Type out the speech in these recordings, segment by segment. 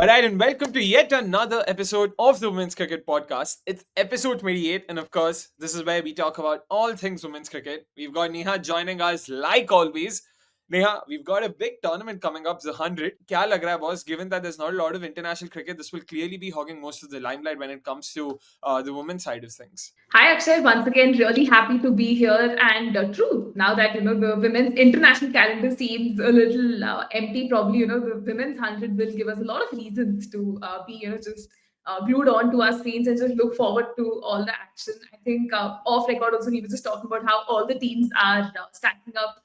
All right, and welcome to yet another episode of the Women's Cricket Podcast. It's episode 28, and of course, this is where we talk about all things women's cricket. We've got Neha joining us like always. Neha, we've got a big tournament coming up, the 100. Kya lag raha hai, boss? Given that there's not a lot of international cricket, this will clearly be hogging most of the limelight when it comes to the women's side of things. Hi Akshay, once again, really happy to be here. And true, now that the women's international calendar seems a little empty, probably the women's 100 will give us a lot of reasons to be just glued on to our screens and just look forward to all the action. I think off record also we were just talking about how all the teams are stacking up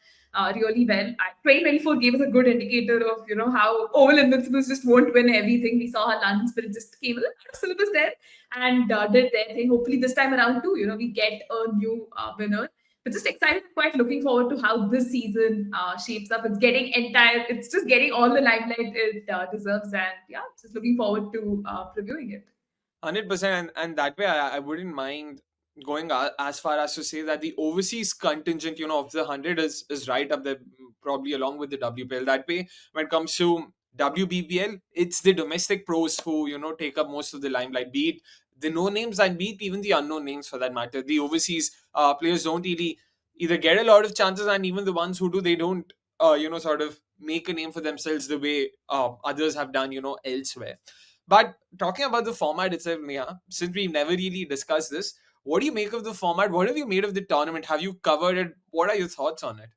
really well. 2024 gave us a good indicator of how Oval Invincibles just won't win everything. We saw how London Spirit just came a little out of syllabus there and did their thing. Hopefully this time around too, we get a new winner. But just excited, quite looking forward to how this season shapes up. It's just getting all the limelight it deserves, and yeah, just looking forward to previewing it. 100%, and that way I wouldn't mind going as far as to say that the overseas contingent, of the 100 is right up there, probably along with the WPL. That way, when it comes to WBBL, it's the domestic pros who, take up most of the limelight, be it the no names and be it even the unknown names for that matter. The overseas players don't really either get a lot of chances, and even the ones who do, they don't, sort of make a name for themselves the way others have done, elsewhere. But talking about the format itself, Neha, since we've never really discussed this, what do you make of the format? What have you made of the tournament? Have you covered it? What are your thoughts on it?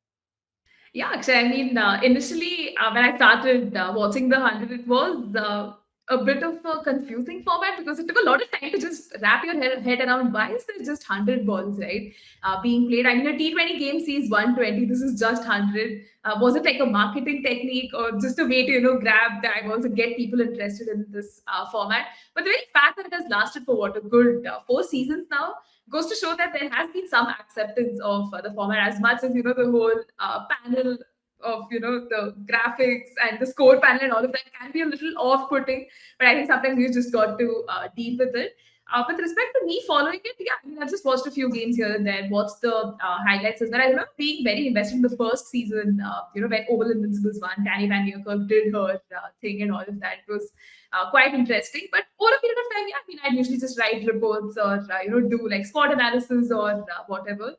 Yeah, actually, I mean, initially when I started watching the 100, it was a bit of a confusing format because it took a lot of time to just wrap your head around why is there just 100 balls, right? Being played. I mean, a T20 game sees 120. This is just 100. Was it like a marketing technique or just a way to, grab the eyeballs and get people interested in this format? But the very fact that it has lasted for what, a good 4 seasons now, goes to show that there has been some acceptance of the format as much as the whole panel of the graphics and the score panel and all of that can be a little off-putting, but I think sometimes you just got to deal with it. With respect to me following it, yeah, I mean, I've just watched a few games here and there, watched the highlights as well. I remember being very invested in the first season, when Oval Invincibles won, Danny Van Nieuwkerk did her thing and all of that. It was quite interesting. But over a period of time, yeah, I mean, I'd usually just write reports or, do like squad analysis or whatever.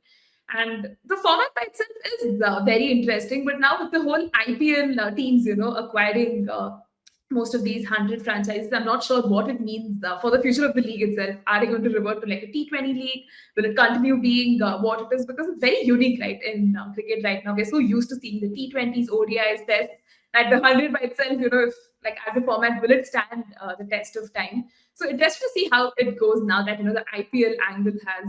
And the format by itself is very interesting. But now with the whole IPL teams, acquiring most of these 100 franchises. I'm not sure what it means for the future of the league itself. Are they going to revert to like a T20 league? Will it continue being what it is? Because it's very unique, right, in cricket right now. We're so used to seeing the T20s, ODIs, Tests, that the 100 by itself, if like as a format, will it stand the test of time? So interesting to see how it goes now that, the IPL angle has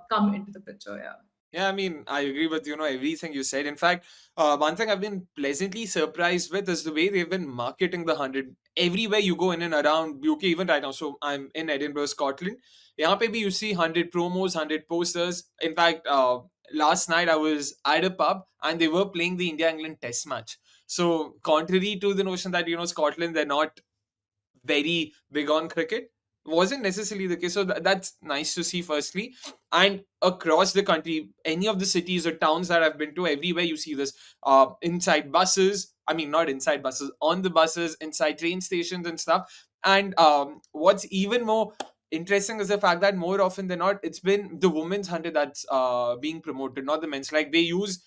come into the picture. Yeah. Yeah, I mean, I agree with everything you said. In fact, one thing I've been pleasantly surprised with is the way they've been marketing the 100 everywhere you go in and around UK, even right now. So I'm in Edinburgh, Scotland. यहाँ पे भी you see 100 promos, 100 posters. In fact, last night I was at a pub and they were playing the India-England Test match. So contrary to the notion that Scotland, they're not very big on cricket, wasn't necessarily the case. So that's nice to see, firstly. And across the country, any of the cities or towns that I've been to, everywhere you see this, inside buses. I mean, not inside buses, on the buses, inside train stations and stuff. And what's even more interesting is the fact that more often than not, it's been the women's 100 that's being promoted, not the men's. Like they use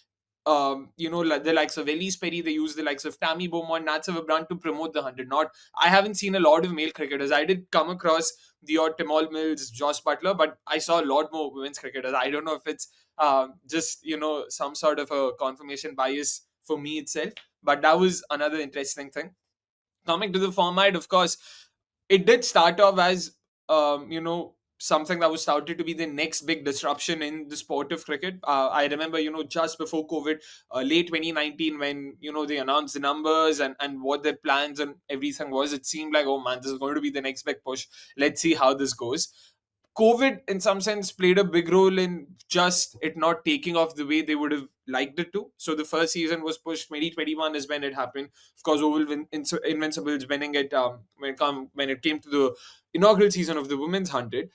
the likes of Elise Perry, they use the likes of Tammy Beaumont, Nats Brand to promote the 100. Not, I haven't seen a lot of male cricketers. I did come across the odd Timal Mills, Josh Butler, but I saw a lot more women's cricketers. I don't know if it's just, some sort of a confirmation bias for me itself, but that was another interesting thing. Coming to the format, of course, it did start off as something that was touted to be the next big disruption in the sport of cricket. I remember, just before COVID, late 2019, when they announced the numbers and what their plans and everything was, it seemed like, oh man, this is going to be the next big push. Let's see how this goes. COVID, in some sense, played a big role in just it not taking off the way they would have liked it to. So the first season was pushed. 2021 is when it happened. Of course, Invincibles winning it when it came to the inaugural season of the women's 100.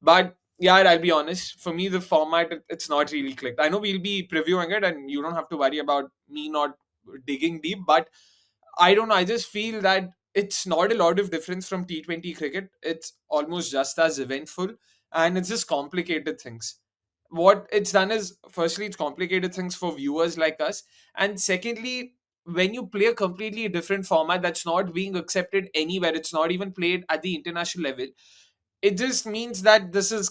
But yeah, I'll be honest. For me, the format, it's not really clicked. I know we'll be previewing it, and you don't have to worry about me not digging deep. But I don't know. I just feel that it's not a lot of difference from T20 cricket. It's almost just as eventful, and it's just complicated things. What it's done is, firstly, it's complicated things for viewers like us, and secondly, when you play a completely different format that's not being accepted anywhere, it's not even played at the international level. It just means that this is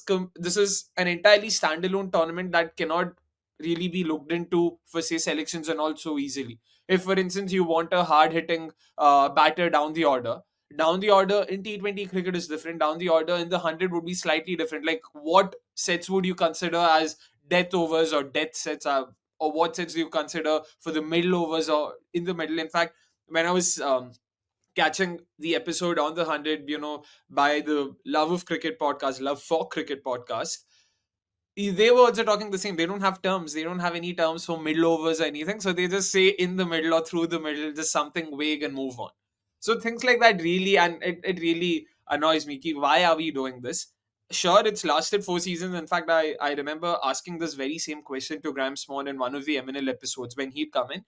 an entirely standalone tournament that cannot really be looked into for, say, selections and all so easily. If, for instance, you want a hard hitting batter down the order in T20 cricket is different. Down the order in the 100 would be slightly different. Like, what sets would you consider as death overs or death sets, or what sets do you consider for the middle overs or in the middle? In fact, when I was catching the episode on the 100, by the Love of Cricket podcast, Love for Cricket podcast, they were also talking the same. They don't have terms. They don't have any terms for middle overs or anything. So they just say in the middle or through the middle, just something vague and move on. So things like that really, and it really annoys me. Ki, why are we doing this? Sure, it's lasted 4 seasons. In fact, I remember asking this very same question to Graham Small in one of the MNL episodes when he'd come in.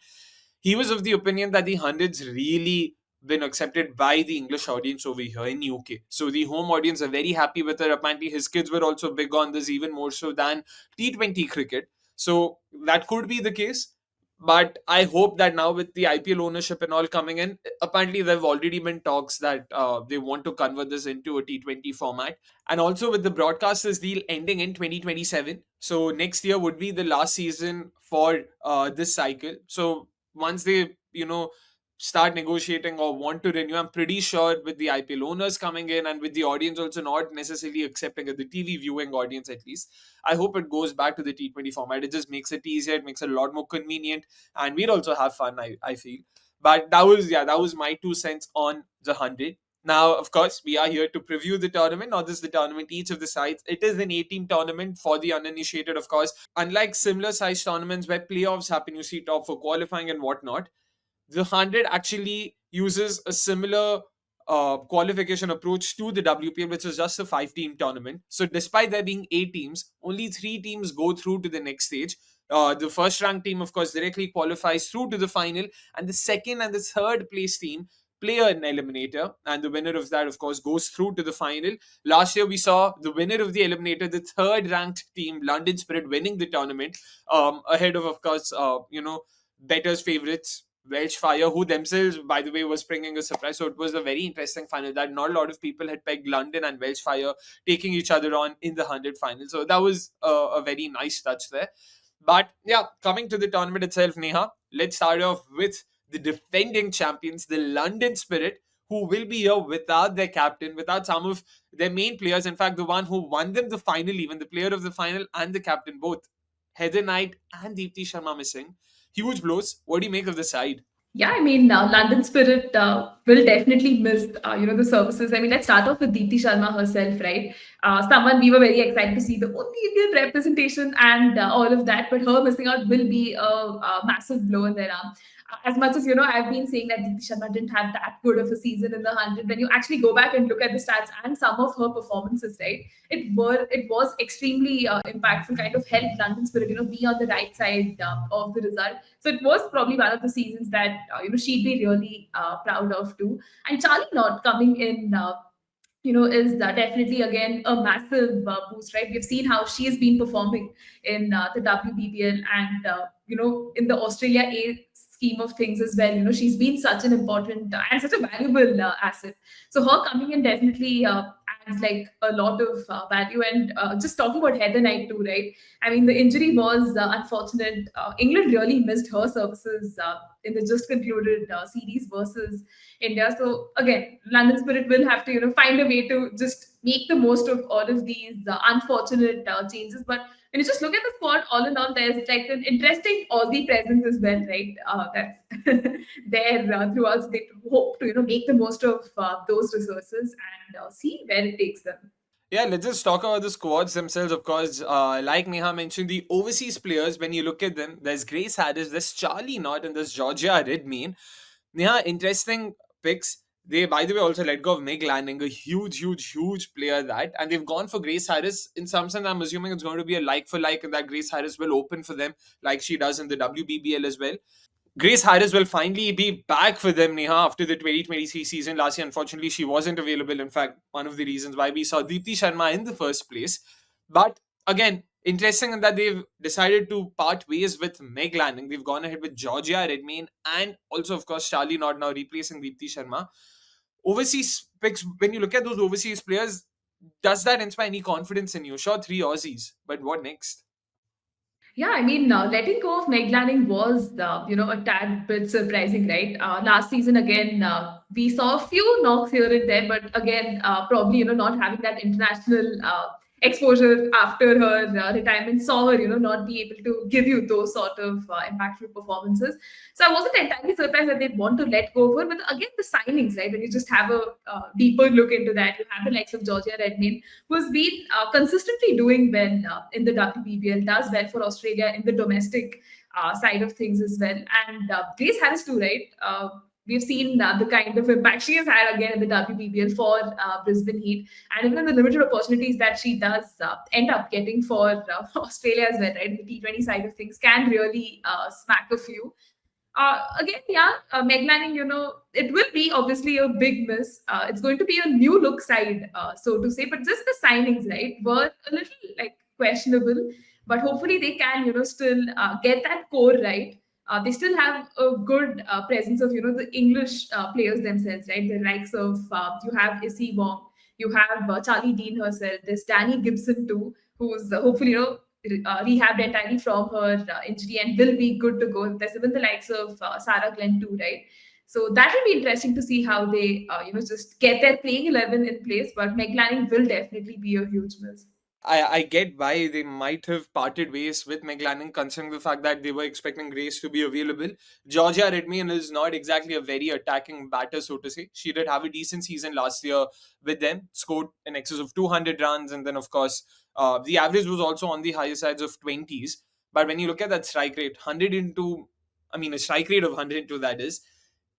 He was of the opinion that the hundreds really been accepted by the English audience over here in UK. So the home audience are very happy with it. Apparently, his kids were also big on this, even more so than T20 cricket. So that could be the case. But I hope that now with the IPL ownership and all coming in, apparently there have already been talks that they want to convert this into a T20 format. And also with the broadcasters deal ending in 2027. So next year would be the last season for this cycle. So once they, start negotiating or want to renew, I'm pretty sure with the IPL owners coming in and with the audience also not necessarily accepting it, the TV viewing audience at least, I hope it goes back to the T20 format. It just makes it easier, it makes it a lot more convenient, and we'd also have fun, I feel. But that was my 2 cents on the 100. Now, of course, we are here to preview the tournament, not just the tournament, each of the sides. It is an 18 tournament for the uninitiated, of course. Unlike similar size tournaments where playoffs happen, you see top for qualifying and whatnot, the 100 actually uses a similar qualification approach to the WPL, which is just a 5 team tournament. So, despite there being 8 teams, only 3 teams go through to the next stage. The first ranked team, of course, directly qualifies through to the final, and the second and the third place team play an eliminator, and the winner of that, of course, goes through to the final. Last year, we saw the winner of the eliminator, the third ranked team, London Spirit, winning the tournament, ahead of course, better's favorites, Welsh Fire, who themselves, by the way, was bringing a surprise. So it was a very interesting final that not a lot of people had pegged London and Welsh Fire taking each other on in the 100 final. So that was a very nice touch there. But yeah, coming to the tournament itself, Neha, let's start off with the defending champions, the London Spirit, who will be here without their captain, without some of their main players. In fact, the one who won them the final, even the player of the final and the captain, both Heather Knight and Deepti Sharma missing. Huge blows. What do you make of the side? Yeah, I mean, London Spirit will definitely miss, the services. I mean, let's start off with Deepti Sharma herself, right? Someone we were very excited to see the only Indian representation and all of that, but her missing out will be a massive blow in their arm. As much as I've been saying that Deepti Sharma didn't have that good of a season in the 100. When you actually go back and look at the stats and some of her performances, right, it was extremely impactful. Kind of helped London Spirit, be on the right side of the result. So it was probably one of the seasons that she'd be really proud of too. And Charlie not coming in. Is definitely again a massive boost, right? We've seen how she has been performing in the WBBL and in the Australia A scheme of things as well. She's been such an important and such a valuable asset. So her coming in definitely adds like a lot of value. And just talking about Heather Knight too, right? I mean, the injury was unfortunate. England really missed her services in the just concluded series versus India. So again, London Spirit will have to find a way to just make the most of all of these unfortunate changes. But when you just look at the squad, all in all, there's like an interesting Aussie presence as well, right? That's there throughout. So they hope to make the most of those resources and see where it takes them. Yeah, let's just talk about the squads themselves. Of course, like Neha mentioned, the overseas players, when you look at them, there's Grace Harris, there's Charlie Knott, and there's Georgia Redmayne. Neha, interesting picks. They, by the way, also let go of Meg Lanning, a huge, huge, huge player that. And they've gone for Grace Harris. In some sense, I'm assuming it's going to be a like for like, and that Grace Harris will open for them like she does in the WBBL as well. Grace Harris will finally be back for them, Neha, after the 2023 season. Last year, unfortunately, she wasn't available. In fact, one of the reasons why we saw Deepti Sharma in the first place. But again, interesting in that they've decided to part ways with Meg Lanning. They've gone ahead with Georgia Redmayne and also, of course, Charlie Nod now replacing Deepti Sharma. Overseas picks, when you look at those overseas players, does that inspire any confidence in you? Sure, three Aussies, but what next? Yeah, I mean, letting go of Meg Lanning was, a tad bit surprising, right? Last season, again, we saw a few knocks here and there, but again, probably, not having that international exposure after her retirement saw her, not be able to give you those sort of impactful performances. So I wasn't entirely surprised that they'd want to let go of her. But again, the signings, right? When you just have a deeper look into that, you have the likes of Georgia Redmayne, who's been consistently doing well in the WPBL, does well for Australia in the domestic side of things as well. And Grace Harris too, right? We've seen the kind of impact she has had again in the WPBL for Brisbane Heat, and even in the limited opportunities that she does end up getting for Australia as well, right? The T20 side of things can really smack a few. Again, yeah, Meg Lanning, it will be obviously a big miss. It's going to be a new look side, so to say, but just the signings, right, were a little like questionable. But hopefully they can, still get that core right. They still have a good presence of, the English players themselves, right? The likes of you have Issy Wong, you have Charlie Dean herself, there's Danny Gibson too, who's hopefully, rehabbed entirely from her injury and will be good to go. There's even the likes of Sarah Glenn too, right? So that will be interesting to see how they, just get their playing 11 in place. But Meg Lanning will definitely be a huge miss. I get why they might have parted ways with McLaren, considering the fact that they were expecting Grace to be available. Georgia Redmayne is not exactly a very attacking batter, so to say. She did have a decent season last year with them, scored in excess of 200 runs, and then, of course, the average was also on the higher sides of 20s. But when you look at that strike rate, 100 into, I mean, a strike rate of 102, that is,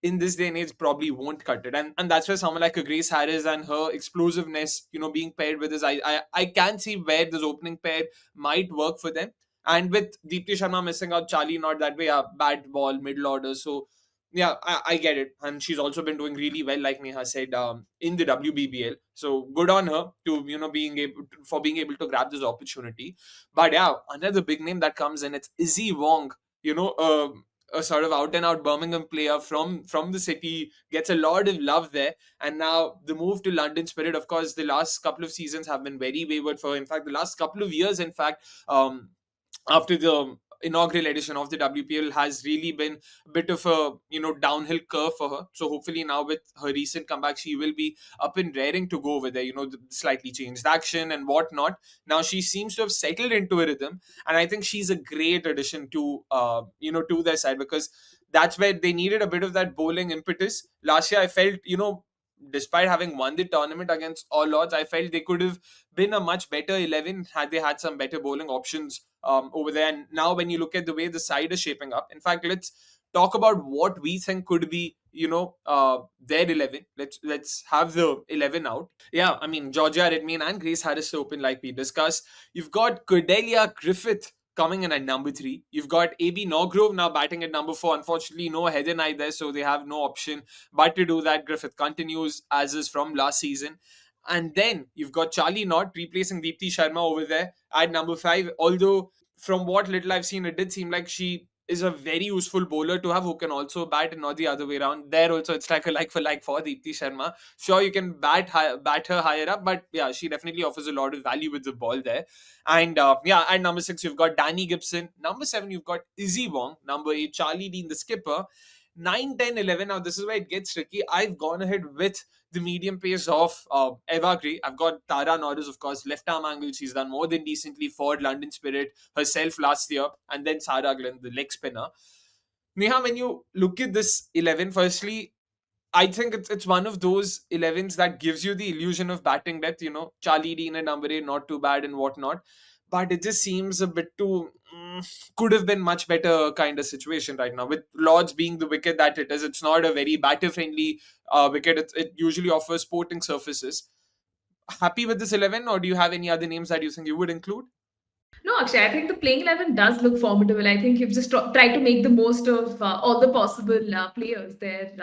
in this day and age probably won't cut it. And that's where someone like a Grace Harris and her explosiveness, being paired with this, I can see where this opening pair might work for them. And with Deepti Sharma missing out, Charlie not that way, bad ball, middle order. So yeah, I get it. And she's also been doing really well, like Neha said, in the WBBL. So good on her to, being able to grab this opportunity. But yeah, another big name that comes in, it's Izzy Wong. You know, a sort of out and out Birmingham player from the city, gets a lot of love there. And now the move to London Spirit, of course, the last couple of seasons have been very wayward for her. In fact, the last couple of years, in fact, after the inaugural edition of the WPL has really been a bit of a downhill curve for her. So hopefully now with her recent comeback, she will be up and raring to go over there. The slightly changed action and whatnot. Now she seems to have settled into a rhythm, and I think she's a great addition to to their side, because that's where they needed a bit of that bowling impetus. Last year, I felt despite having won the tournament against all odds, I felt they could have been a much better 11 had they had some better bowling options over there. And now, when you look at the way the side is shaping up, in fact, let's talk about what we think could be, their 11. Let's have the 11 out. Yeah, I mean, Georgia Redmayne and Grace Harris open, like we discussed. You've got Cordelia Griffith coming in at number 3. You've got AB Norgrove now batting at number 4. Unfortunately, no Heather Knight there, so they have no option but to do that. Griffith continues as is from last season. And then you've got Charlie Knott replacing Deepti Sharma over there at number 5. Although, from what little I've seen, it did seem like she is a very useful bowler to have who can also bat and not the other way around. There also, it's like a like for like for Deepti Sharma. Sure, you can bat her higher up, but yeah, she definitely offers a lot of value with the ball there. And yeah, at number 6, you've got Danny Gibson. Number 7, you've got Izzy Wong. Number 8, Charlie Dean, the skipper. 9, 10, 11. Now, this is where it gets tricky. I've gone ahead with the medium pace of Eva Gray. I've got Tara Norris, of course, left arm angle. She's done more than decently for London Spirit herself last year. And then Sarah Glenn, the leg spinner. Neha, when you look at this 11, firstly, I think it's one of those 11s that gives you the illusion of batting depth. Charlie Dean and number 8, not too bad and whatnot. But it just seems a bit too. Could have been much better kind of situation right now. With Lords being the wicket that it is, it's not a very batter friendly wicket. It usually offers sporting surfaces. Happy with this 11, or do you have any other names that you think you would include? No, actually, I think the playing 11 does look formidable. I think you've just tried to make the most of all the possible players there.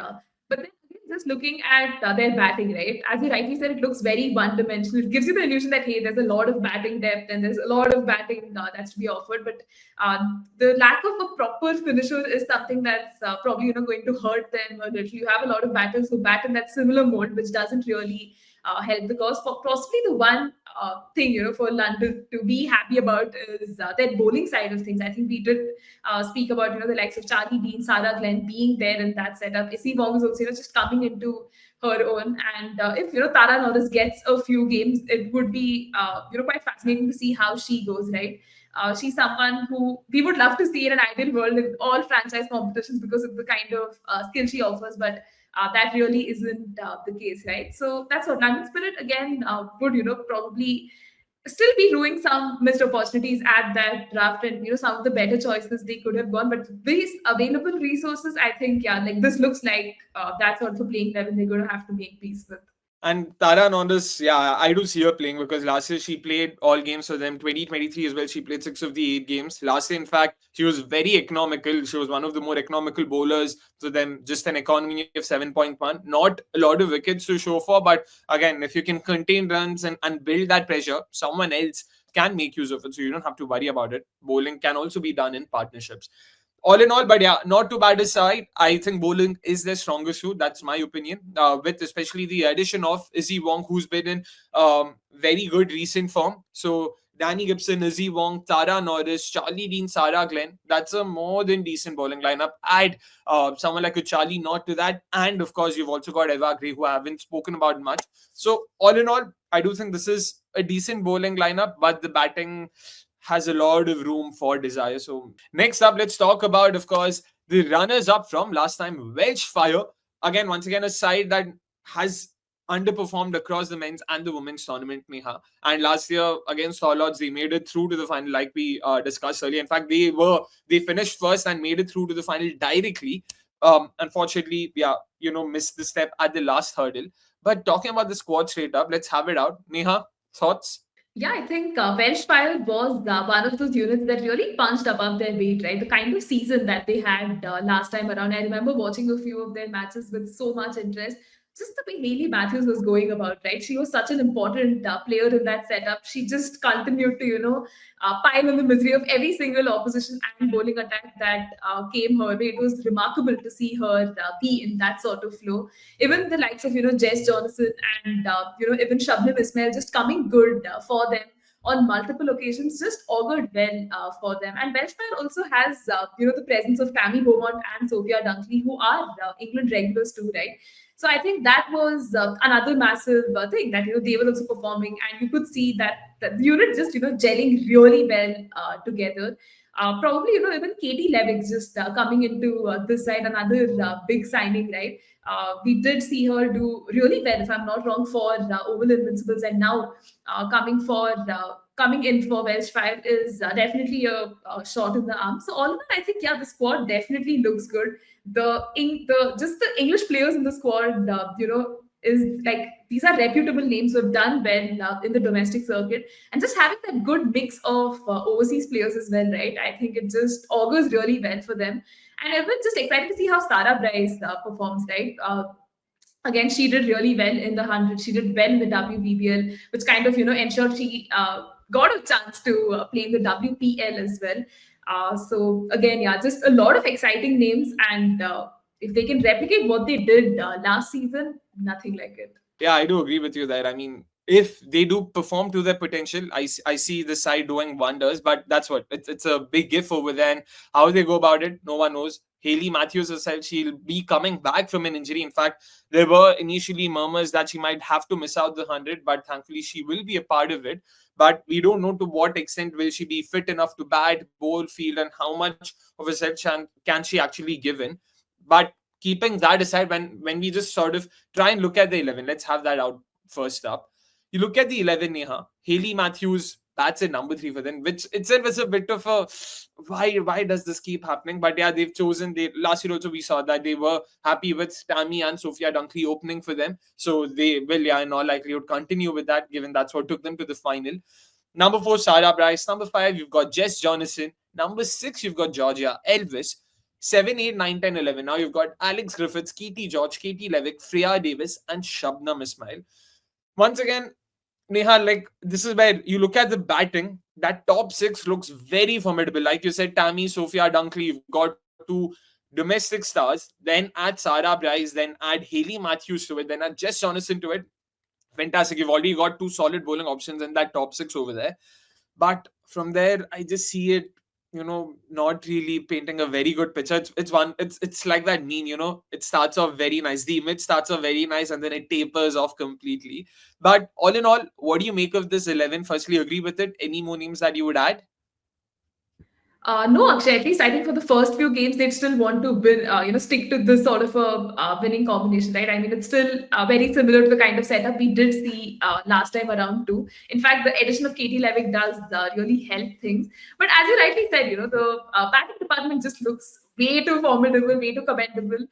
But then again, just looking at their batting, right? As you rightly said, it looks very one dimensional. It gives you the illusion that, hey, there's a lot of batting depth and there's a lot of batting that's to be offered. But the lack of a proper finisher is something that's probably going to hurt them a little. You have a lot of batters who bat in that similar mode, which doesn't really help the cause. Possibly the one thing for London to be happy about is their bowling side of things. I think we did speak about the likes of Charlie Dean, Sarah Glenn being there in that setup. Issy Wong is also just coming into her own, and if Tara Norris gets a few games, it would be quite fascinating to see how she goes. Right. She's someone who we would love to see in an ideal world in all franchise competitions because of the kind of skill she offers, but that really isn't the case, right? So that's what London Spirit again would probably still be ruining some missed opportunities at that draft, and some of the better choices they could have gone. But these available resources, I think, yeah, like this looks like that's also playing 11 they're going to have to make peace with. And Tara Nondas, yeah, I do see her playing because last year she played all games for them. 2023 as well, she played 6 of the 8 games. Last year, in fact, she was very economical. She was one of the more economical bowlers for them, just an economy of 7.1. Not a lot of wickets to show for, but again, if you can contain runs and build that pressure, someone else can make use of it. So you don't have to worry about it. Bowling can also be done in partnerships. All in all, but yeah, not too bad aside. I think bowling is their strongest suit. That's my opinion. With especially the addition of Izzy Wong, who's been in very good recent form. So Danny Gibson, Izzy Wong, Tara Norris, Charlie Dean, Sarah Glenn. That's a more than decent bowling lineup. Add someone like a Charlie Knott to that, and of course you've also got Eva Gray, who I haven't spoken about much. So all in all, I do think this is a decent bowling lineup, but the batting has a lot of room for desire. So next up, let's talk about, of course, the runners up from last time, Welsh Fire. Again, once again, a side that has underperformed across the men's and the women's tournament, Neha. And last year against All Odds, they made it through to the final, like we discussed earlier. In fact, they finished first and made it through to the final directly. Unfortunately, yeah, missed the step at the last hurdle. But talking about the squad straight up, let's have it out. Neha, thoughts? Yeah, I think Welsh Fire was one of those units that really punched above their weight, right? The kind of season that they had last time around. I remember watching a few of their matches with so much interest. Just the way Hayley Matthews was going about, right? She was such an important player in that setup. She just continued to, pile on the misery of every single opposition and bowling attack that came her way. It was remarkable to see her be in that sort of flow. Even the likes of Jess Johnson and even Shabnam Ismail just coming good for them on multiple occasions just augured well for them. And Welshfire also has the presence of Tammy Beaumont and Sophia Dunkley, who are England regulars too, right? So I think that was another massive thing that they were also performing, and you could see that the unit just gelling really well together. Probably even Katie Levick just coming into this side, another big signing, right? We did see her do really well, if I'm not wrong, for Oval Invincibles, and now coming in for Welsh Fire is definitely a shot in the arm. So all in all, I think yeah, the squad definitely looks good. The English players in the squad, is like these are reputable names who have done well in the domestic circuit, and just having that good mix of overseas players as well, right? I think it just augurs really well for them, and everyone's just excited to see how Sarah Bryce performs, right? Again, she did really well in the 100. She did well in the WBBL, which kind of ensured she got a chance to play in the WPL as well. So again, yeah, just a lot of exciting names, and if they can replicate what they did last season, nothing like it. Yeah, I do agree with you there. I mean, if they do perform to their potential, I see the side doing wonders. But that's what it's a big gift over there. And how they go about it, no one knows. Hayley Matthews herself, she'll be coming back from an injury. In fact, there were initially murmurs that she might have to miss out the 100, but thankfully she will be a part of it. But we don't know to what extent will she be fit enough to bat, bowl, field, and how much of a set can she actually give in. But keeping that aside, when we just sort of try and look at the 11. Let's have that out first up. You look at the 11, Neha. Hayley Matthews bats at number 3 for them, which itself is a bit of a why does this keep happening? But yeah, they've chosen. They last year also we saw that they were happy with Tammy and Sophia Dunkley opening for them, so they will, yeah, in all likelihood continue with that, given that's what took them to the final. Number 4, Sarah Bryce. Number 5, you've got Jess Jonathan. Number 6, you've got Georgia Elvis. 7, 8, 9, 10, 11. Now you've got Alex Griffiths, Katie George, Katie Levick, Freya Davis, and Shabnam Ismail. Once again, Neha, like this is where you look at the batting. That top six looks very formidable. Like you said, Tammy, Sophia Dunkley, you've got two domestic stars. Then add Sarah Bryce, then add Haley Matthews to it, then add Jess Jonathan to it. Fantastic. You've already got two solid bowling options in that top six over there. But from there, I just see it, not really painting a very good picture. It's like that meme, it starts off very nice. The image starts off very nice and then it tapers off completely. But all in all, what do you make of this 11? Firstly, agree with it. Any more names that you would add? No, Akshay. At least I think for the first few games, they'd still want to win, stick to this sort of a winning combination, right? I mean, it's still very similar to the kind of setup we did see last time around too. In fact, the addition of Katie Levick does really help things. But as you rightly said, the batting department just looks way too formidable, way too commendable.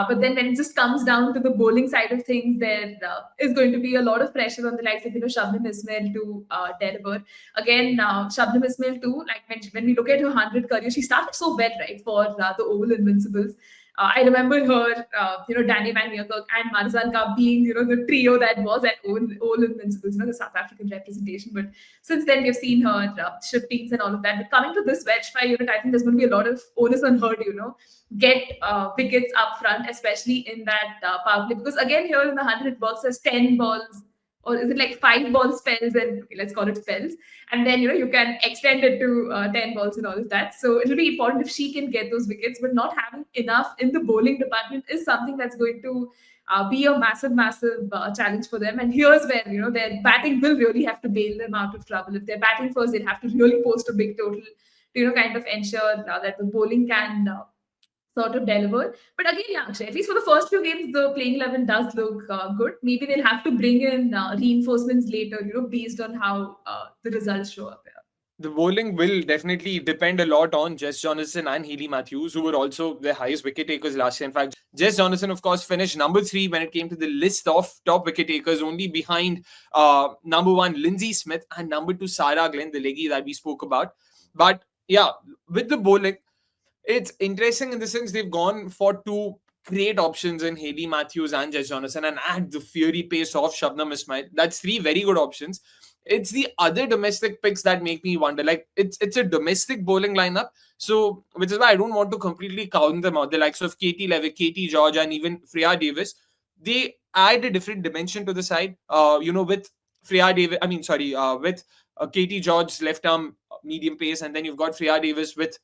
But then when it just comes down to the bowling side of things, there is going to be a lot of pressure on the likes of Shabnam Ismail to deliver. Again, Shabnam Ismail too. Like when we look at her 100 career, she started so well, right, for the Oval Invincibles. I remember her, Danny Van Niekerk and Marzan Kaap being, the trio that was at Oval Invincibles, the South African representation. But since then, we've seen her shiftings and all of that. But coming to this Welsh 5 unit, I think there's going to be a lot of onus on her to, get wickets up front, especially in that power play. Because again, here in the 100, it works as 10 balls, or is it like 5 ball spells, and okay, let's call it spells, and then you can extend it to 10 balls and all of that. So it'll be important if she can get those wickets, but not having enough in the bowling department is something that's going to be a massive challenge for them. And here's where their batting will really have to bail them out of trouble. If they're batting first, they'll have to really post a big total to kind of ensure that the bowling can sort of deliver. But again, yeah, Akshay, at least for the first few games, the playing 11 does look good. Maybe they'll have to bring in reinforcements later, based on how the results show up here. The bowling will definitely depend a lot on Jess Jonathan and Healy Matthews, who were also the highest wicket takers last year. In fact, Jess Jonathan, of course, finished number 3 when it came to the list of top wicket takers, only behind number 1, Lindsay Smith, and number 2, Sarah Glenn, the leggy that we spoke about. But yeah, with the bowling, it's interesting in the sense they've gone for two great options in Haley Matthews and Jess Jonathan and add the fiery pace of Shabnam Ismail. That's 3 very good options. It's the other domestic picks that make me wonder. Like it's a domestic bowling lineup, so which is why I don't want to completely count them out. The likes of Katie Levick, Katie George, and even Freya Davis, they add a different dimension to the side. With Freya Davis, with Katie George's left arm medium pace, and then you've got Freya Davis with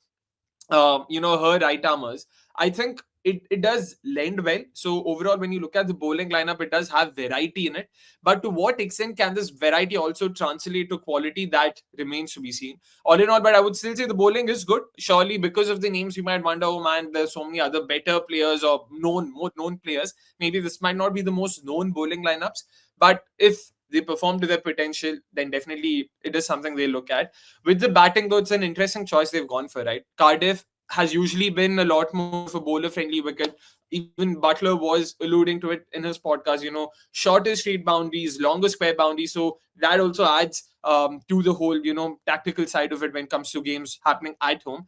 her right armers. I think it does lend well. So overall, when you look at the bowling lineup, it does have variety in it. But to what extent can this variety also translate to quality, that remains to be seen. All in all, but I would still say the bowling is good. Surely, because of the names, you might wonder, oh man, there's so many other better players or more known players. Maybe this might not be the most known bowling lineups. But if they perform to their potential, then definitely it is something they look at. With the batting, though, it's an interesting choice they've gone for, right? Cardiff has usually been a lot more of a bowler-friendly wicket. Even Butler was alluding to it in his podcast, shorter straight boundaries, longer square boundaries. So that also adds to the whole, tactical side of it when it comes to games happening at home.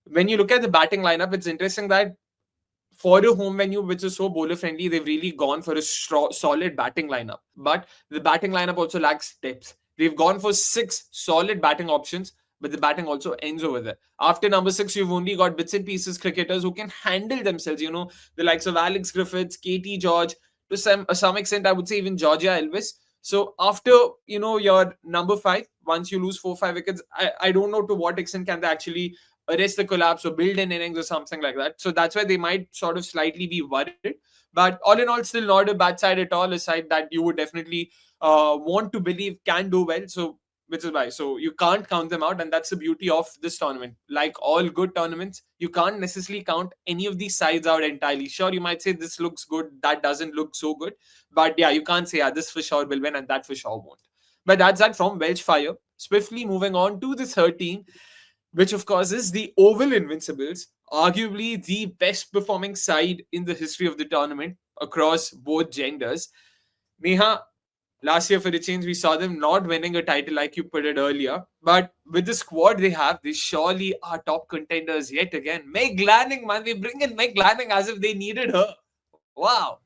When you look at the batting lineup, it's interesting that for a home venue which is so bowler friendly, they've really gone for a solid batting lineup. But the batting lineup also lacks depth. They've gone for 6 solid batting options, but the batting also ends over there. After number 6, you've only got bits and pieces cricketers who can handle themselves. The likes of Alex Griffiths, Katie George, to some extent, I would say even Georgia Elvis. So after your number 5, once you lose 4-5 wickets, I don't know to what extent can they actually arrest the collapse or build an innings or something like that. So that's why they might sort of slightly be worried. But all in all, still not a bad side at all. A side that you would definitely want to believe can do well. So which is why. So you can't count them out, and that's the beauty of this tournament. Like all good tournaments, you can't necessarily count any of these sides out entirely. Sure, you might say this looks good, that doesn't look so good. But yeah, you can't say, this for sure will win and that for sure won't. But that's that from Welsh Fire. Swiftly moving on to the third team, which of course is the Oval Invincibles, arguably the best performing side in the history of the tournament across both genders. Neha, Last year, for a change, we saw them not winning a title like you put it earlier. But with the squad they have, they surely are top contenders yet again. Meg Lanning, man, they bring in Meg Lanning as if they needed her. Wow.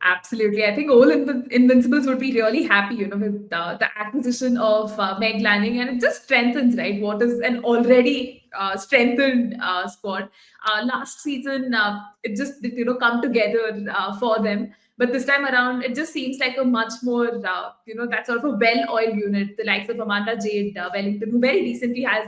Absolutely. I think all Invincibles would be really happy, with the acquisition of Meg Lanning, and it just strengthens, right, what is an already strengthened squad. Last season, it just did, come together for them. But this time around, it just seems like a much more, that sort of a well-oiled unit, the likes of Amanda Jade Wellington, who very recently has,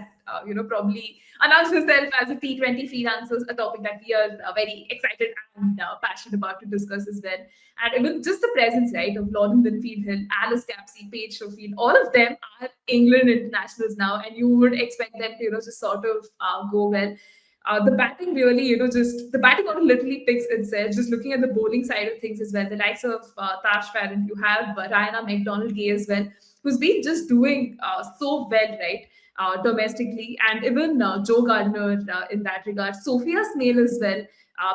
probably announced herself as a T20 freelancer, a topic that we are very excited and passionate about to discuss as well. And even just the presence, right, of Lauren Winfield Hill, Alice Capsey, Paige Schofield, all of them are England internationals now, and you would expect them to, just sort of go well. The batting really, just the batting order literally picks itself. Just looking at the bowling side of things as well, the likes of Tash Farron, you have Ryana McDonald Gay as well, who's been just doing so well, right? Domestically, and even Joe Gardner in that regard. Sophia Smale as well,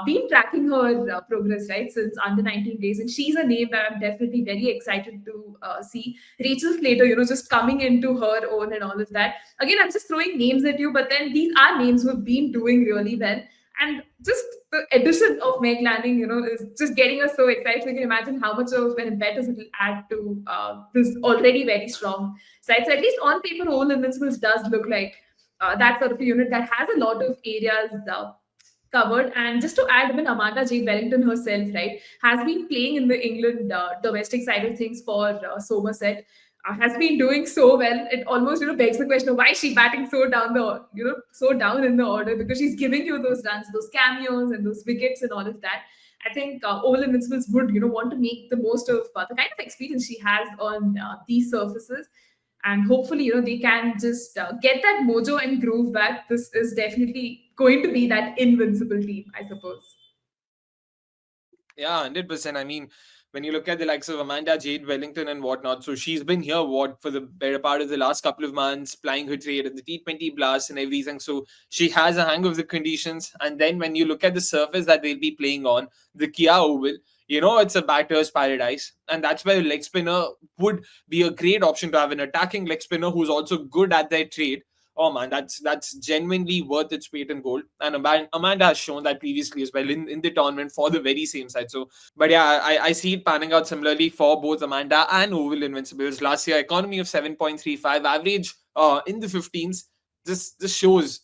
been tracking her progress, right, since under 19 days, and she's a name that I'm definitely very excited to see. Rachel Slater, just coming into her own and all of that. Again, I'm just throwing names at you, but then these are names who've been doing really well. And just the addition of Meg Lanning, is just getting us so excited. So you can imagine how much of an impetus it will add to this already very strong side. So at least on paper, All Invincibles does look like that sort of a unit that has a lot of areas covered. And just to add, even Amanda Jade Wellington herself, right, has been playing in the England domestic side of things for Somerset. Has been doing so well. It almost, begs the question of why is she batting so down so down in the order, because she's giving you those runs, those cameos, and those wickets and all of that. I think all Invincibles would, want to make the most of the kind of experience she has on these surfaces, and hopefully, they can just get that mojo and groove back. This is definitely going to be that invincible team, I suppose. Yeah, 100%. I mean, when you look at the likes of Amanda Jade Wellington and whatnot, so she's been here for the better part of the last couple of months, plying her trade at the T20 Blast and everything. So she has a hang of the conditions. And then when you look at the surface that they'll be playing on, the Kia Oval, it's a batter's paradise. And that's why a leg spinner would be a great option to have, an attacking leg spinner who's also good at their trade. Oh man, that's genuinely worth its weight in gold. And Amanda has shown that previously as well in the tournament for the very same side. So, but yeah, I see it panning out similarly for both Amanda and Oval Invincibles. Last year, economy of 7.35, average in the 15s. This shows,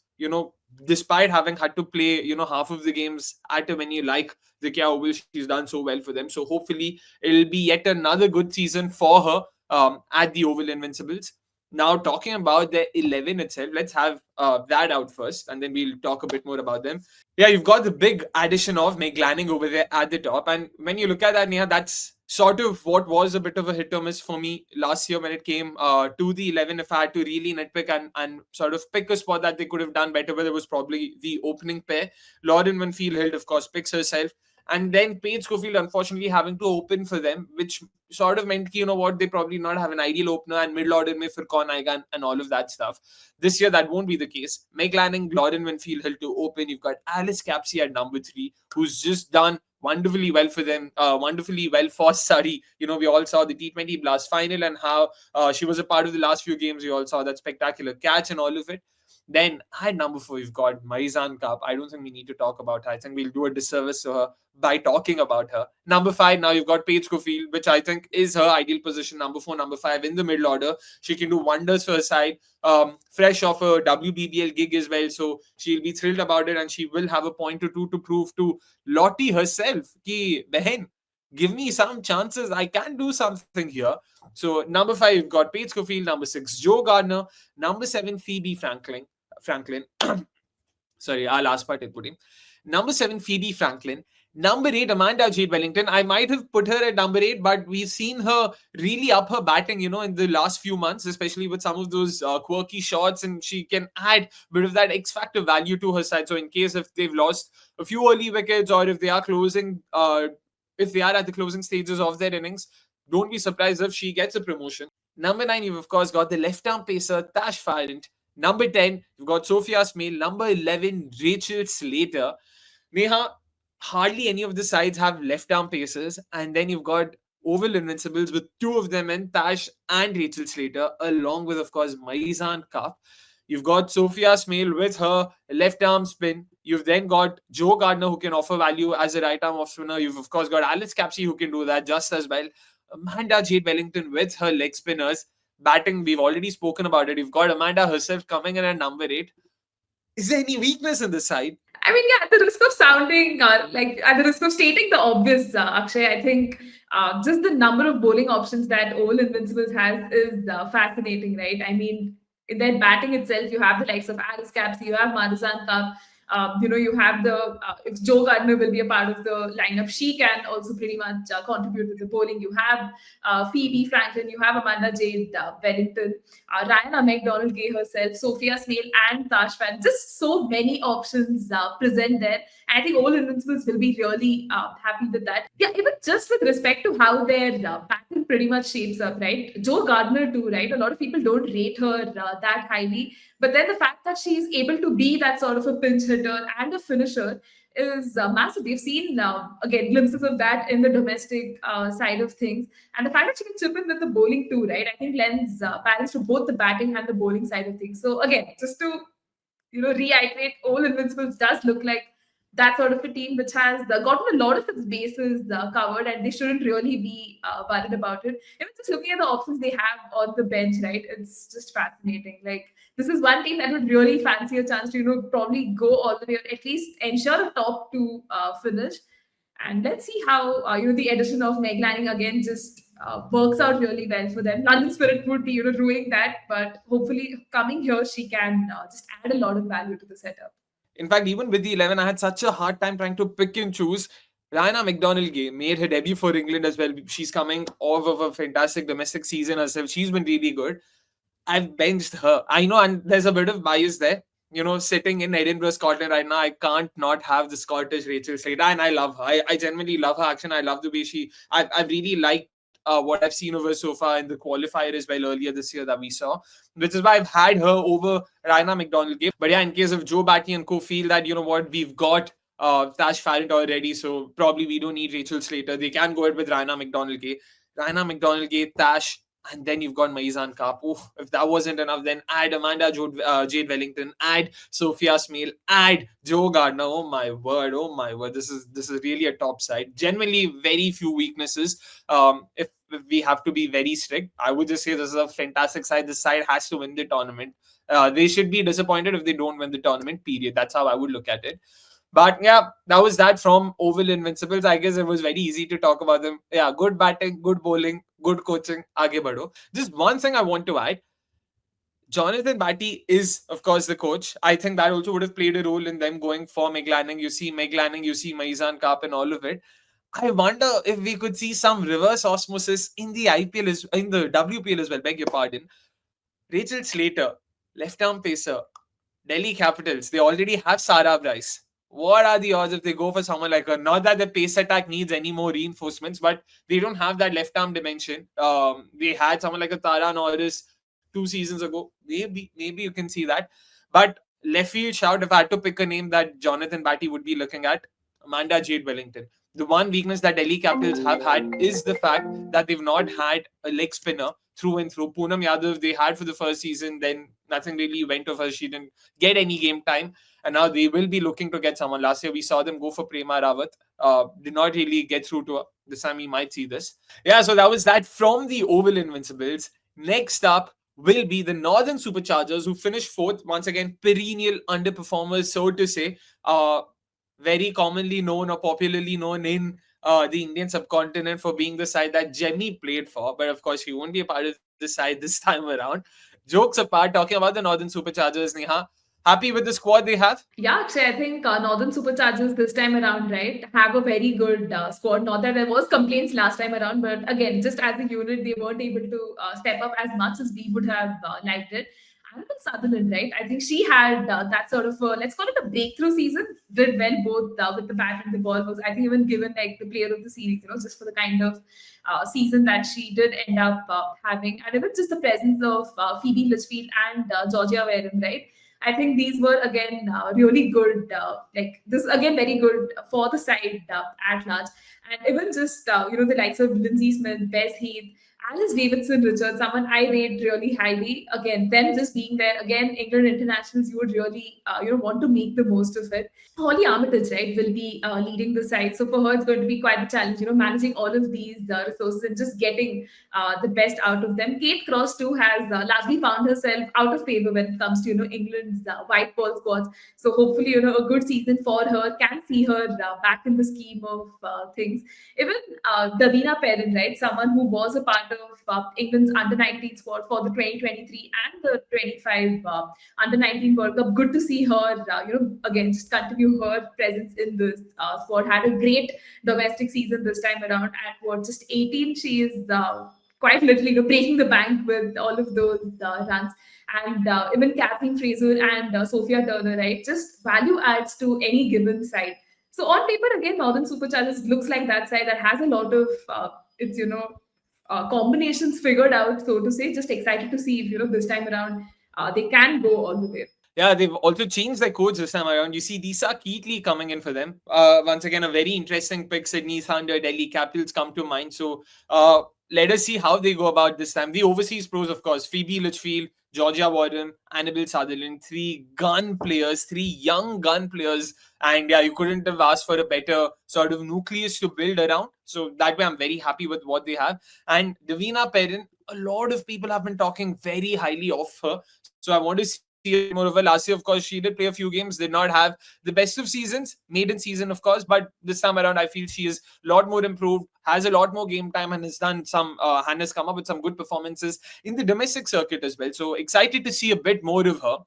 despite having had to play, half of the games at a venue like the Kia Oval, she's done so well for them. So hopefully it'll be yet another good season for her at the Oval Invincibles. Now, talking about the 11 itself, let's have that out first, and then we'll talk a bit more about them. Yeah, you've got the big addition of Meg Lanning over there at the top. And when you look at that, Neha, that's sort of what was a bit of a hit or miss for me last year when it came to the 11. If I had to really nitpick and sort of pick a spot that they could have done better with, it was probably the opening pair. Lauren Winfield Hill, of course, picks herself. And then Paige Schofield, unfortunately, having to open for them, which sort of meant, what, they probably not have an ideal opener, and middle order may Furkan Aigan and all of that stuff. This year, that won't be the case. Meg Lanning, Lauren Winfield Hill to open. You've got Alice Capsey at number 3, who's just done wonderfully well for them, wonderfully well for Surrey. We all saw the T20 Blast final and how she was a part of the last few games. We all saw that spectacular catch and all of it. Then at number 4, you've got Marizan Cup. I don't think we need to talk about her. I think we'll do a disservice to her by talking about her. Number 5, now you've got Paige Schofield, which I think is her ideal position. Number 4, number 5 in the middle order. She can do wonders for her side. Fresh off a WBBL gig as well. So she'll be thrilled about it, and she will have a point or two to prove to Lottie herself ki, Behin, give me some chances. I can do something here. So number 5, you've got Paige Schofield. Number 6, Joe Gardner. Number 7, Phoebe Franklin. Sorry, our last part I put in. Number 7, Phoebe Franklin. Number 8, Amanda Jade Wellington. I might have put her at number 8, but we've seen her really up her batting, in the last few months, especially with some of those quirky shots, and she can add a bit of that X factor value to her side. So in case if they've lost a few early wickets, or if they are if they are at the closing stages of their innings, don't be surprised if she gets a promotion. Number 9, you've of course got the left-arm pacer Tash Farron. Number 10, you've got Sophia Smale. Number 11, Rachel Slater. Neha, hardly any of the sides have left-arm pacers. And then you've got Oval Invincibles with two of them in, Tash and Rachel Slater, along with, of course, Maizan Cup. You've got Sophia Smale with her left arm spin. You've then got Joe Gardner who can offer value as a right arm off spinner. You've, of course, got Alice Capsey who can do that just as well. Amanda Jade Wellington with her leg spinners. Batting, we've already spoken about it. You've got Amanda herself coming in at number 8. Is there any weakness in the side? I mean, yeah, at the risk of sounding like at the risk of stating the obvious, Akshay, I think just the number of bowling options that Oval Invincibles has is fascinating, right? I mean, in their batting itself, you have the likes of Alice Caps, you have Marizan Cup, you have if Joe Gardner will be a part of the lineup, she can also pretty much contribute with the bowling. You have Phoebe Franklin, you have Amanda Jade Wellington, Ryan McDonald Gay herself, Sophia Smale, and Tash Fan. Just so many options present there. I think all Invincibles will be really happy with that. Yeah, even just with respect to how their pattern pretty much shapes up, right? Joe Gardner, too, right? A lot of people don't rate her that highly. But then the fact that she's able to be that sort of a pinch hitter and a finisher is massive. We've seen, again, glimpses of that in the domestic side of things. And the fact that she can chip in with the bowling too, right? I think lends balance to both the batting and the bowling side of things. So again, just to reiterate, all Invincibles does look like that sort of a team which has gotten a lot of its bases covered, and they shouldn't really be worried about it. Even just looking at the options they have on the bench, right? It's just fascinating. Like, this is one team that would really fancy a chance to, probably go all the way, or at least ensure a top two finish. And let's see how the addition of Meg Lanning again just works out really well for them. London Spirit would be ruining that, but hopefully coming here she can just add a lot of value to the setup. In fact, even with the 11, I had such a hard time trying to pick and choose. Raina McDonald-Gay made her debut for England as well. She's coming off of a fantastic domestic season herself. She's been really good. I've benched her. I know, and there's a bit of bias there. Sitting in Edinburgh, Scotland right now, I can't not have the Scottish Rachel Slater, and I love her. I genuinely love her action. I love the way I've really liked what I've seen of her so far in the qualifier as well earlier this year that we saw, which is why I've had her over Raina McDonald-Gay. But yeah, in case of Joe Batty and co feel that, we've got Tash Farrant already, so probably we don't need Rachel Slater. They can go ahead with Raina McDonald-Gay. Raina McDonald-Gay, Tash, and then you've got Maizan Cup. If that wasn't enough, then add Amanda Jade Wellington, add Sophia Smale, add Joe Gardner. Oh my word! This is really a top side. Generally, very few weaknesses. If we have to be very strict, I would just say this is a fantastic side. This side has to win the tournament. They should be disappointed if they don't win the tournament. Period. That's how I would look at it. But yeah, that was that from Oval Invincibles. I guess it was very easy to talk about them. Yeah, good batting, good bowling, good coaching. Aage badho. Just one thing I want to add. Jonathan Batty is, of course, the coach. I think that also would have played a role in them going for Meg Lanning. You see Meg Lanning, you see Maizan Cup and all of it. I wonder if we could see some reverse osmosis in the IPL, in the WPL as well. Beg your pardon. Rachel Slater, left arm pacer, Delhi Capitals. They already have Sarah Bryce. What are the odds if they go for someone like her? Not that the pace attack needs any more reinforcements, but they don't have that left arm dimension. They had someone like a Tara Norris 2 seasons ago. Maybe you can see that. But left field shout, if I had to pick a name that Jonathan Batty would be looking at, Amanda Jade Wellington. The one weakness that Delhi Capitals have had is the fact that they've not had a leg spinner through and through. Poonam Yadav they had for the first season, then nothing really went of her. She didn't get any game time. And now they will be looking to get someone. Last year we saw them go for Prema Rawat. Did not really get through to her. This time we might see this. Yeah, so that was that from the Oval Invincibles. Next up will be the Northern Superchargers, who finished fourth. Once again, perennial underperformers, so to say. Very commonly known or popularly known in the Indian subcontinent for being the side that Jenny played for. But of course, she won't be a part of the side this time around. Jokes apart, talking about the Northern Superchargers, Neha, happy with the squad they have? Yeah, actually, I think Northern Superchargers this time around, right, have a very good squad. Not that there was complaints last time around, but again, just as a unit, they weren't able to step up as much as we would have liked it. Annabelle Sutherland, right? I think she had that sort of let's call it a breakthrough season. Did well both with the bat and the ball. Was, I think, even given like the player of the series, just for the kind of season that she did end up having, and even just the presence of Phoebe Litchfield and Georgia Wareham, right? I think these were again really good. Like this again very good for the side at large, and even just the likes of Lindsay Smith, Bess Heath, Alice Davidson Richards, someone I rate really highly. Again, them just being there again, England internationals, you would really want to make the most of it. Holly Armitage, right, will be leading the side. So for her, it's going to be quite the challenge, managing all of these resources and just getting the best out of them. Kate Cross too has largely found herself out of favor when it comes to England's white ball squads. So hopefully, a good season for her can see her back in the scheme of things. Even Davina Perrin, right, someone who was a part of England's under 19 squad for the 2023 and the 25 under 19 World Cup. Good to see her, again, just continue her presence in this squad. Had a great domestic season this time around. At what, just 18, she is quite literally breaking the bank with all of those runs. And even Kathleen Fraser and Sophia Turner, right? Just value adds to any given side. So on paper, again, Northern Superchargers looks like that side that has a lot of its combinations figured out, so to say. Just excited to see if this time around they can go all the way. Yeah, they've also changed their coach this time around. You see Disa Keatley coming in for them. Once again, a very interesting pick. Sydney Thunder, Delhi Capitals come to mind. So let us see how they go about this time. The overseas pros, of course, Phoebe Litchfield, Georgia Warden, Annabelle Sutherland, three gun players, three young gun players. And yeah, you couldn't have asked for a better sort of nucleus to build around. So that way, I'm very happy with what they have. And Davina Perrin, a lot of people have been talking very highly of her. So I want to see a bit more of her. Last year, of course, she did play a few games, did not have the best of seasons, maiden season, of course, but this time around, I feel she is a lot more improved, has a lot more game time, and has done some, and has come up with some good performances in the domestic circuit as well. So excited to see a bit more of her.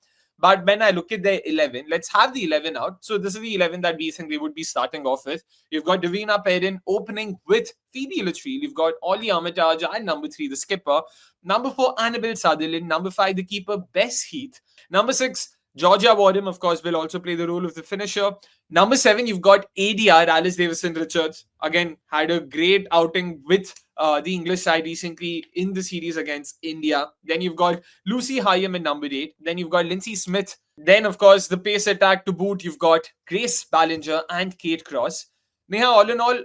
But when I look at their 11, let's have the 11 out. So this is the 11 that we think they would be starting off with. You've got Davina Perrin opening with Phoebe Litchfield. You've got Ollie Armitage and number 3, the skipper. Number 4, Annabelle Sutherland. Number 5, the keeper, Bess Heath. Number 6, Georgia Wadham, of course, will also play the role of the finisher. Number 7, you've got ADR, Alice Davison Richards. Again, had a great outing with the English side recently in the series against India. Then you've got Lucy Hyam in number 8. Then you've got Lindsay Smith. Then, of course, the pace attack to boot. You've got Grace Ballinger and Kate Cross. Neha, all in all,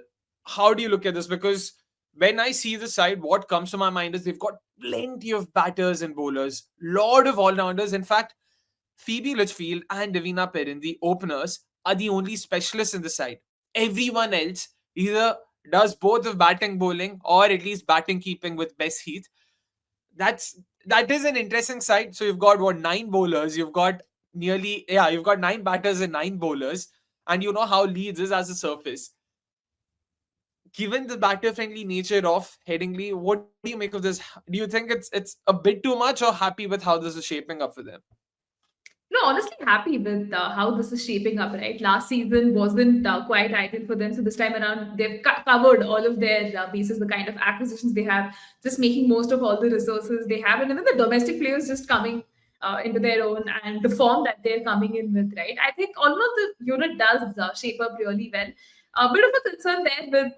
how do you look at this? Because when I see the side, what comes to my mind is they've got plenty of batters and bowlers, lot of all-rounders. In fact, Phoebe Litchfield and Davina Perrin, the openers, are the only specialists in the side. Everyone else either does both of batting, bowling, or at least batting keeping with Bess Heath. That is an interesting side. So you've got 9 bowlers, you've got 9 batters and 9 bowlers, and you know how Leeds is as a surface. Given the batter-friendly nature of Headingley, what do you make of this? Do you think it's a bit too much, or happy with how this is shaping up for them? No, honestly, happy with how this is shaping up, right? Last season wasn't quite ideal for them. So this time around, they've covered all of their bases, the kind of acquisitions they have, just making most of all the resources they have. And even the domestic players just coming into their own, and the form that they're coming in with, right? I think almost the unit does shape up really well. A bit of a concern there with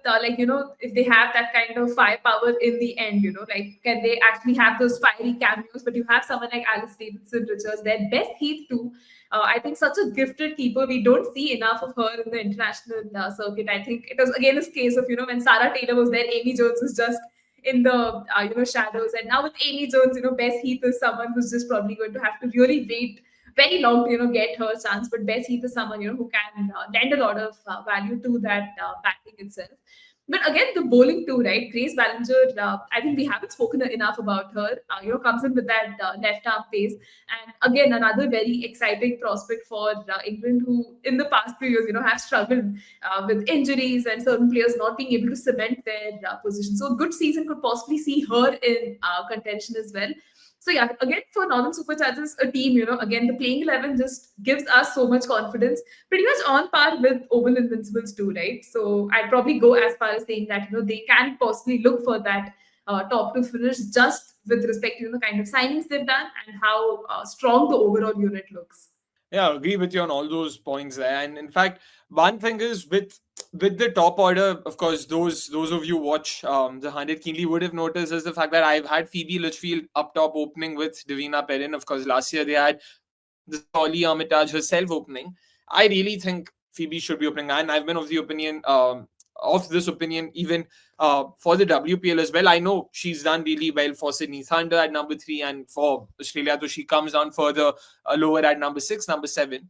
if they have that kind of firepower in the end, like can they actually have those fiery cameos? But you have someone like Alice Davidson Richards, their Best Heath too. I think such a gifted keeper. We don't see enough of her in the international circuit. I think it was again this case of when Sarah Taylor was there, Amy Jones was just in the shadows, and now with Amy Jones, Best Heath is someone who's just probably going to have to really wait very long to get her chance. But Bess Heath is someone who can lend a lot of value to that batting itself. But again, the bowling too, right? Grace Ballinger, I think we haven't spoken enough about her. Comes in with that left arm pace, and again another very exciting prospect for England, who in the past few years, have struggled with injuries and certain players not being able to cement their position. So a good season could possibly see her in contention as well. So yeah, again for Northern Superchargers, a team, again the playing 11 just gives us so much confidence, pretty much on par with Oval Invincibles too, right? So I'd probably go as far as saying that they can possibly look for that top to finish, just with respect to the kind of signings they've done and how strong the overall unit looks. Yeah, I agree with you on all those points there. And in fact, one thing is with the top order, of course, those of you watch the 100 keenly would have noticed is the fact that I've had Phoebe Litchfield up top opening with Davina Perrin. Of course, last year they had this is Ollie Armitage herself opening. I really think Phoebe should be opening, and I've been of the opinion, of this opinion even for the WPL as well. I know she's done really well for Sydney Thunder at number 3, and for Australia, so she comes down further lower at number 6, number 7.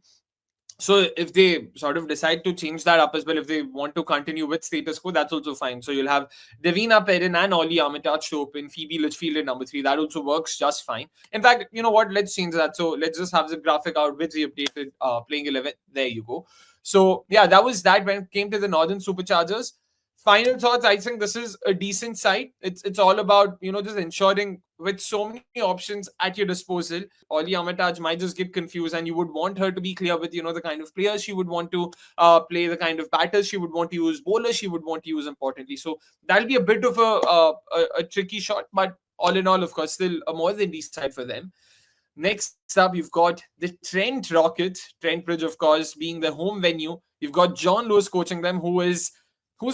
So if they sort of decide to change that up as well, if they want to continue with status quo, that's also fine. So you'll have Davina Perrin and Ollie Armitage to open, Phoebe Litchfield at number 3. That also works just fine. In fact, you know what? Let's change that. So let's just have the graphic out with the updated playing 11. There you go. So yeah, that was that when it came to the Northern Superchargers. Final thoughts. I think this is a decent side. It's all about, just ensuring with so many options at your disposal. Ollie Armitage might just get confused, and you would want her to be clear with the kind of players she would want to play, the kind of batters she would want to use, bowlers she would want to use importantly. So that'll be a bit of a tricky shot, but all in all, of course, still a more than decent side for them. Next up, you've got the Trent Rockets, Trent Bridge, of course, being the home venue. You've got John Lewis coaching them, who's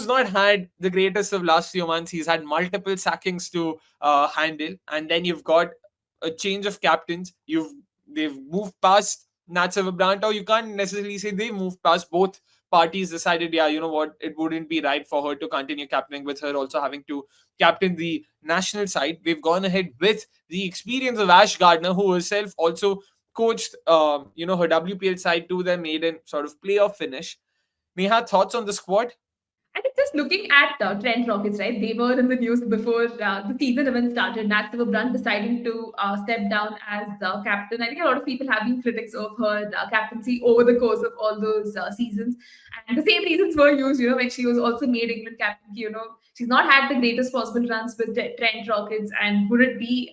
not had the greatest of last few months. He's had multiple sackings to handle, and then you've got a change of captains. They've moved past Nats Brant, or you can't necessarily say they moved past. Both parties decided, yeah, you know what, it wouldn't be right for her to continue captaining, with her also having to captain the national side. They've gone ahead with the experience of Ash Gardner, who herself also coached, her WPL side to their maiden sort of playoff finish. Neha, thoughts on the squad? I think just looking at Trent Rockets, right? They were in the news before the season even started. Nat Silverbrand deciding to step down as the captain. I think a lot of people have been critics of her captaincy over the course of all those seasons. And the same reasons were used, when she was also made England captain. She's not had the greatest possible runs with Trent Rockets. And would it be,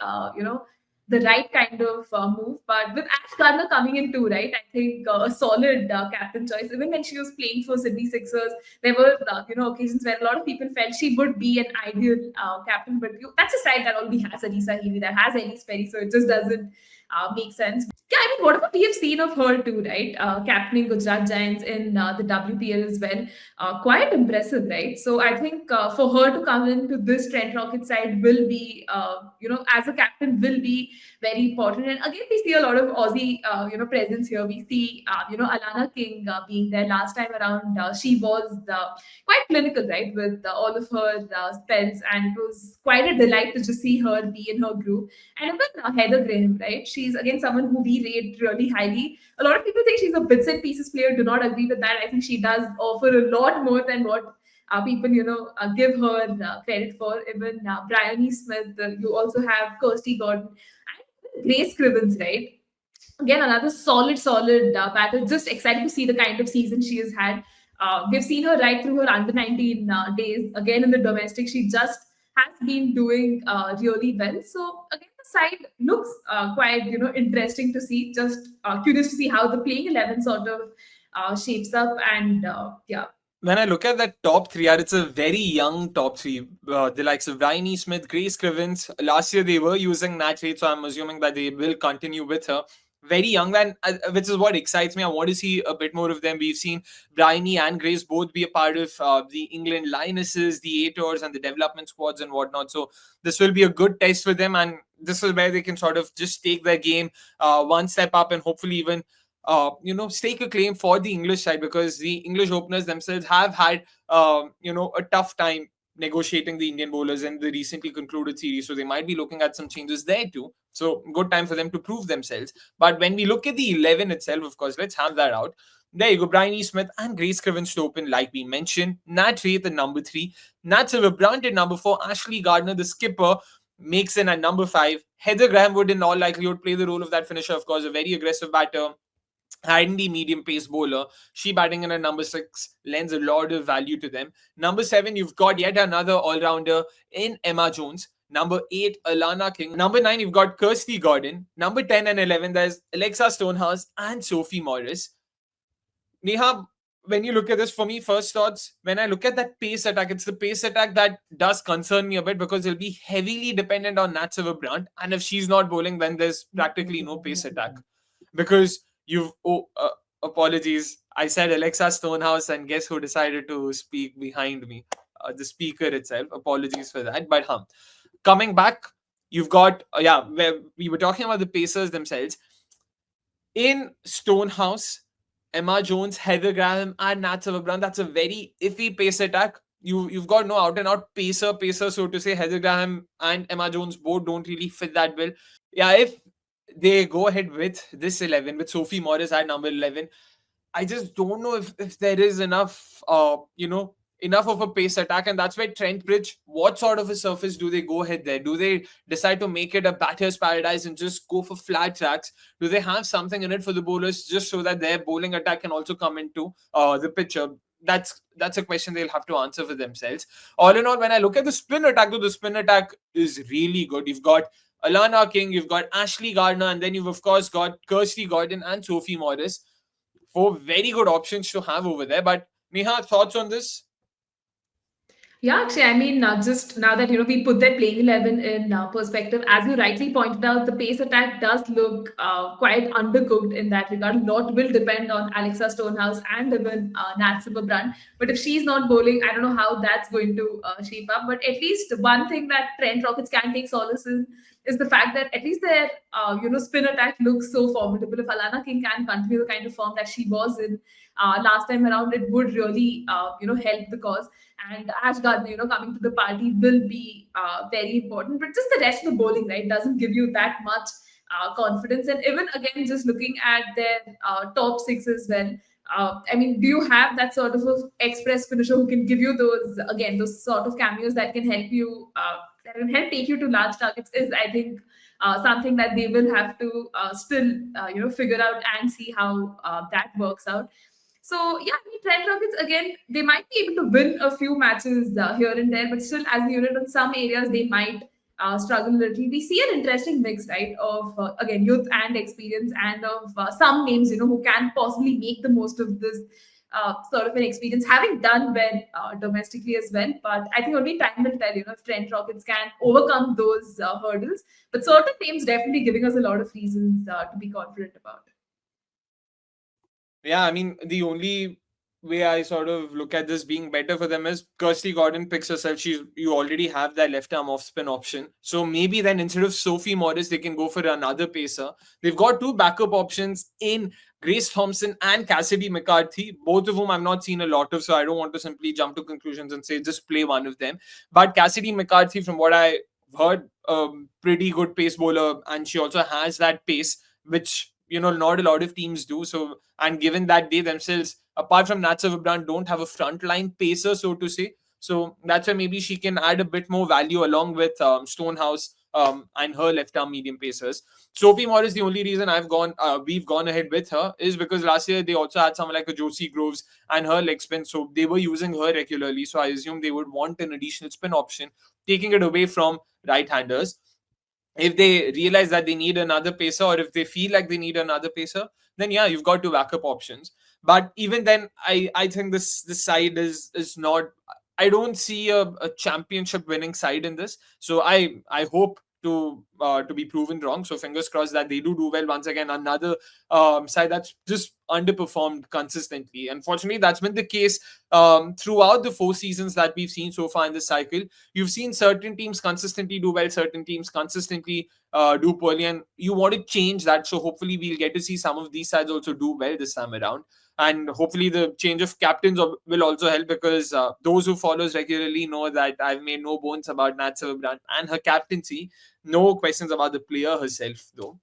the right kind of move? But with Ash Gardner coming in too, right? I think a solid captain choice. Even when she was playing for Sydney Sixers, there were occasions where a lot of people felt she would be an ideal captain, but that's a side that already has Alisa Healy, that has Elise Perry, so it just doesn't make sense. Yeah, I mean, whatever we have seen of her too, right? Captaining Gujarat Giants in the WPL as well, quite impressive, right? So I think for her to come into this Trent Rocket side will be, as a captain, will be very important. And again, we see a lot of Aussie, presence here. We see, Alana King being there last time around. She was quite clinical, right, with all of her spells, and it was quite a delight to just see her be in her group. And even Heather Graham, right? She's again someone who we rate really highly. A lot of people think she's a bits and pieces player. Do not agree with that. I think she does offer a lot more than what people, give her credit for. Even Bryony Smith. You also have Kirsty Gordon and Grace Crivens, right? Again, another solid batter. Just excited to see the kind of season she has had. We've seen her right through her under 19 days. Again, in the domestic, she just has been doing really well. So again, the side looks quite interesting to see. Just curious to see how the playing 11 sort of shapes up. And yeah. When I look at that top three, it's a very young top three. The likes of Bryony Smith, Grace Crivens. Last year they were using Nat Rate, so I'm assuming that they will continue with her. Very young, and which is what excites me. I want to see a bit more of them. We've seen Bryony and Grace both be a part of the England Lionesses, the A tours, and the development squads and whatnot. So this will be a good test for them, and this is where they can sort of just take their game one step up, and hopefully even stake a claim for the English side, because the English openers themselves have had, a tough time negotiating the Indian bowlers in the recently concluded series. So they might be looking at some changes there too. So good time for them to prove themselves. But when we look at the 11 itself, of course, let's have that out. There you go, Bryony Smith and Grace Crivens to open, like we mentioned. Nat Wraith at number 3. Nat Silverbrand at number 4. Ashley Gardner, the skipper, makes in at number 5. Heather Graham would in all likelihood play the role of that finisher, of course, a very aggressive batter. Handy medium pace bowler. She batting in at number 6 lends a lot of value to them. Number 7, you've got yet another all rounder in Emma Jones. Number 8, Alana King. Number 9, you've got Kirsty Gordon. Number 10 and 11, there's Alexa Stonehouse and Sophie Morris. Neha, when you look at this, for me, first thoughts, when I look at that pace attack, it's the pace attack that does concern me a bit, because it'll be heavily dependent on Nat Silverbrand. And if she's not bowling, then there's practically no pace attack. Because apologies, I said Alexa Stonehouse, and guess who decided to speak behind me? The speaker itself. Apologies for that. But coming back, you've got, where we were talking about the Pacers themselves. In Stonehouse, Emma Jones, Heather Graham, and Nat Silverbrand, that's a very iffy pace attack. You've got no out and out pacer, so to say. Heather Graham and Emma Jones both don't really fit that bill. Yeah, if they go ahead with this 11 with Sophie Morris at number 11, I just don't know if there is enough, enough of a pace attack, and that's why Trent Bridge. What sort of a surface do they go ahead there? Do they decide to make it a batter's paradise and just go for flat tracks? Do they have something in it for the bowlers just so that their bowling attack can also come into the picture? That's a question they'll have to answer for themselves. All in all, when I look at the spin attack, though, the spin attack is really good. You've got Alana King, you've got Ashley Gardner, and then you've of course got Kirsty Gordon and Sophie Morris. Four very good options to have over there. But Neha, thoughts on this? Yeah, actually, I mean, just now that we put that playing 11 in perspective, as you rightly pointed out, the pace attack does look quite undercooked in that regard. A lot will depend on Alexa Stonehouse and even Nat Silverbrand. But if she's not bowling, I don't know how that's going to shape up. But at least one thing that Trent Rockets can take solace in is the fact that at least their spin attack looks so formidable. If Alana King can continue the kind of form that she was in last time around, it would really help the cause. And Ash Gardner, coming to the party will be very important. But just the rest of the bowling, right, doesn't give you that much confidence. And even again, just looking at their top six as well. I mean, do you have that sort of a express finisher who can give you those sort of cameos that can help you, that can help take you to large targets? Is I think something that they will have to still, figure out and see how that works out. So yeah, I mean, Trent Rockets again, they might be able to win a few matches here and there, but still, as a unit, in some areas they might struggle a little. We see an interesting mix, right, of again youth and experience, and of some names, who can possibly make the most of this sort of an experience, having done well domestically as well. But I think only time will tell, if Trent Rockets can overcome those hurdles. But certain names definitely giving us a lot of reasons to be confident about. Yeah, I mean, the only way I sort of look at this being better for them is Kirsty Gordon picks herself. You already have that left arm off spin option. So maybe then instead of Sophie Morris, they can go for another pacer. They've got two backup options in Grace Thompson and Cassidy McCarthy, both of whom I've not seen a lot of. So I don't want to simply jump to conclusions and say just play one of them. But Cassidy McCarthy, from what I heard, pretty good pace bowler, and she also has that pace, which not a lot of teams do. So, and given that they themselves, apart from Nat Silverbrand, don't have a frontline pacer, so to say. So that's why maybe she can add a bit more value along with Stonehouse and her left arm medium pacers. Sophie Morris, the only reason we've gone ahead with her is because last year they also had someone like a Josie Groves and her leg spin, so they were using her regularly. So I assume they would want an additional spin option, taking it away from right-handers. If they realize that they need another pacer, or if they feel like they need another pacer, then yeah, you've got two backup options. But even then, I think this side is not. I don't see a championship winning side in this. So I hope to be proven wrong. So fingers crossed that they do well once again. Another side that's just underperformed consistently. Unfortunately, that's been the case throughout the four seasons that we've seen so far in this cycle. You've seen certain teams consistently do well, certain teams consistently do poorly, and you want to change that. So hopefully, we'll get to see some of these sides also do well this time around. And hopefully, the change of captains will also help, because those who follow us regularly know that I've made no bones about Nat Silverbrand and her captaincy. No questions about the player herself, though.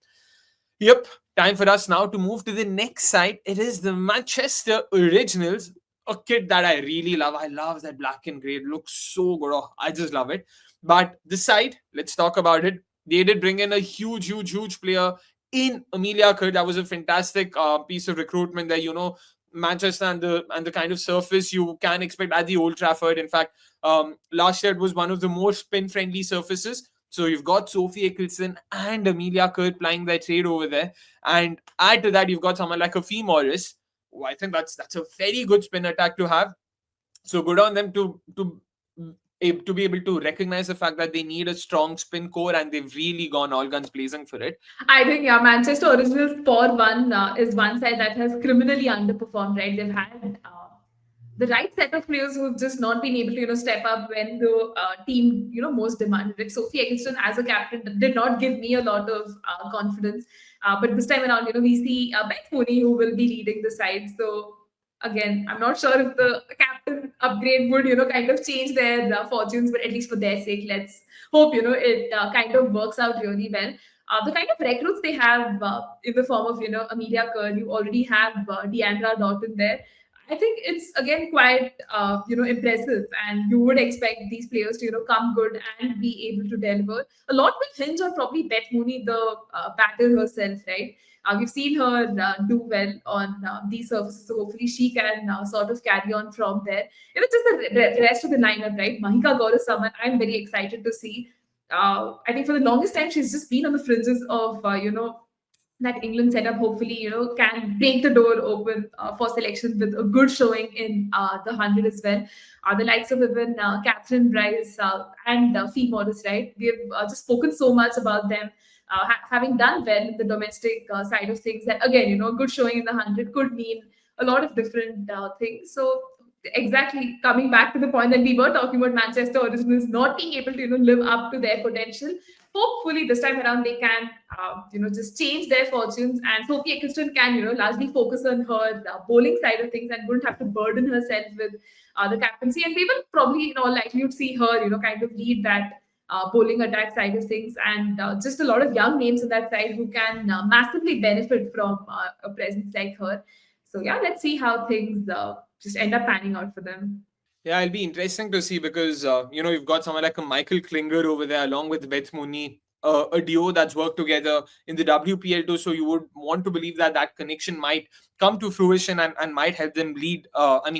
Yep, time for us now to move to the next side. It is the Manchester Originals, a kit that I really love. I love that black and grey. It looks so good. Oh, I just love it. But this side, let's talk about it. They did bring in a huge player in Amelia Kerr. That was a fantastic piece of recruitment there. Manchester and the kind of surface you can expect at the Old Trafford. In fact, last year it was one of the more spin-friendly surfaces. So you've got Sophie Eccleston and Amelia Kerr playing their trade over there. And add to that, you've got someone like a Fee Morris. Oh, I think that's a very good spin attack to have. So good on them to be able to recognize the fact that they need a strong spin core, and they've really gone all guns blazing for it. I think yeah, Manchester Originals for one is one side that has criminally underperformed. Right, they've had the right set of players who have just not been able to, step up when the team, most demanded it. Sophie Eccleston as a captain did not give me a lot of confidence. But this time around, we see Beth Mooney who will be leading the side. So again, I'm not sure if the captain upgrade would, kind of change their fortunes, but at least for their sake, let's hope, it kind of works out really well. The kind of recruits they have in the form of, Amelia Kerr, you already have Deandra Doughton there. I think it's again quite impressive, and you would expect these players to come good and be able to deliver. A lot will hinge on probably Beth Mooney, the batter herself, right? We've seen her do well on these surfaces, so hopefully she can sort of carry on from there. Just the rest of the lineup, right? Mahika Gaur is someone I'm very excited to see. I think for the longest time she's just been on the fringes of that England setup. Hopefully, can break the door open for selection with a good showing in the 100 as well. The likes of even Catherine Bryce and Fee Morris, right? We have just spoken so much about them. Having done well in the domestic side of things, that again, a good showing in the 100 could mean a lot of different things. So, exactly coming back to the point that we were talking about Manchester Originals not being able to, live up to their potential. Hopefully, this time around they can, just change their fortunes, and Sophie Eccleston can, largely focus on her bowling side of things and wouldn't have to burden herself with the captaincy. And we will probably, likely to see her, kind of lead that bowling attack side of things, and just a lot of young names in that side who can massively benefit from a presence like her. So yeah, let's see how things just end up panning out for them. Yeah, it'll be interesting to see because you've got someone like a Michael Klinger over there along with Beth Mooney, a duo that's worked together in the WPL too. So you would want to believe that that connection might come to fruition and might help them lead.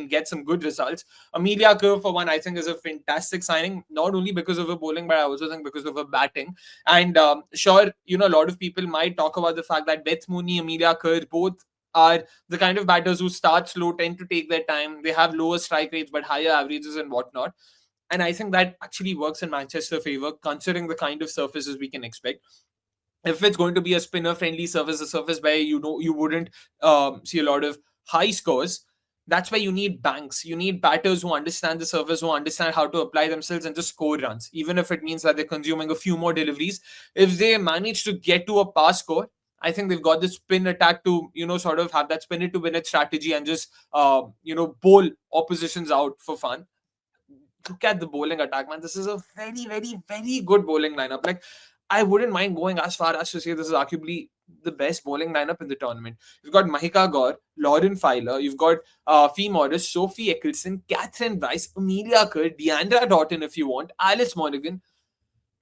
Get some good results. Amelia Kerr, for one, I think is a fantastic signing, not only because of her bowling, but I also think because of her batting. And sure, a lot of people might talk about the fact that Beth Mooney, Amelia Kerr, both are the kind of batters who start slow, tend to take their time. They have lower strike rates but higher averages and whatnot. And I think that actually works in Manchester favor, considering the kind of surfaces we can expect. If it's going to be a spinner friendly surface, a surface where you wouldn't see a lot of high scores, that's where you need banks. You need batters who understand the surface, who understand how to apply themselves and just score runs, even if it means that they're consuming a few more deliveries. If they manage to get to a pass score, I think they've got the spin attack to, sort of have that spin it to win it strategy and just, bowl oppositions out for fun. Look at the bowling attack, man. This is a very, very, very good bowling lineup. Like, I wouldn't mind going as far as to say this is arguably the best bowling lineup in the tournament. You've got Mahika Gaur, Lauren Filer, you've got Fee Morris, Sophie Eccleston, Catherine Bryce, Amelia Kerr, Deandra Doughton if you want, Alice Monaghan.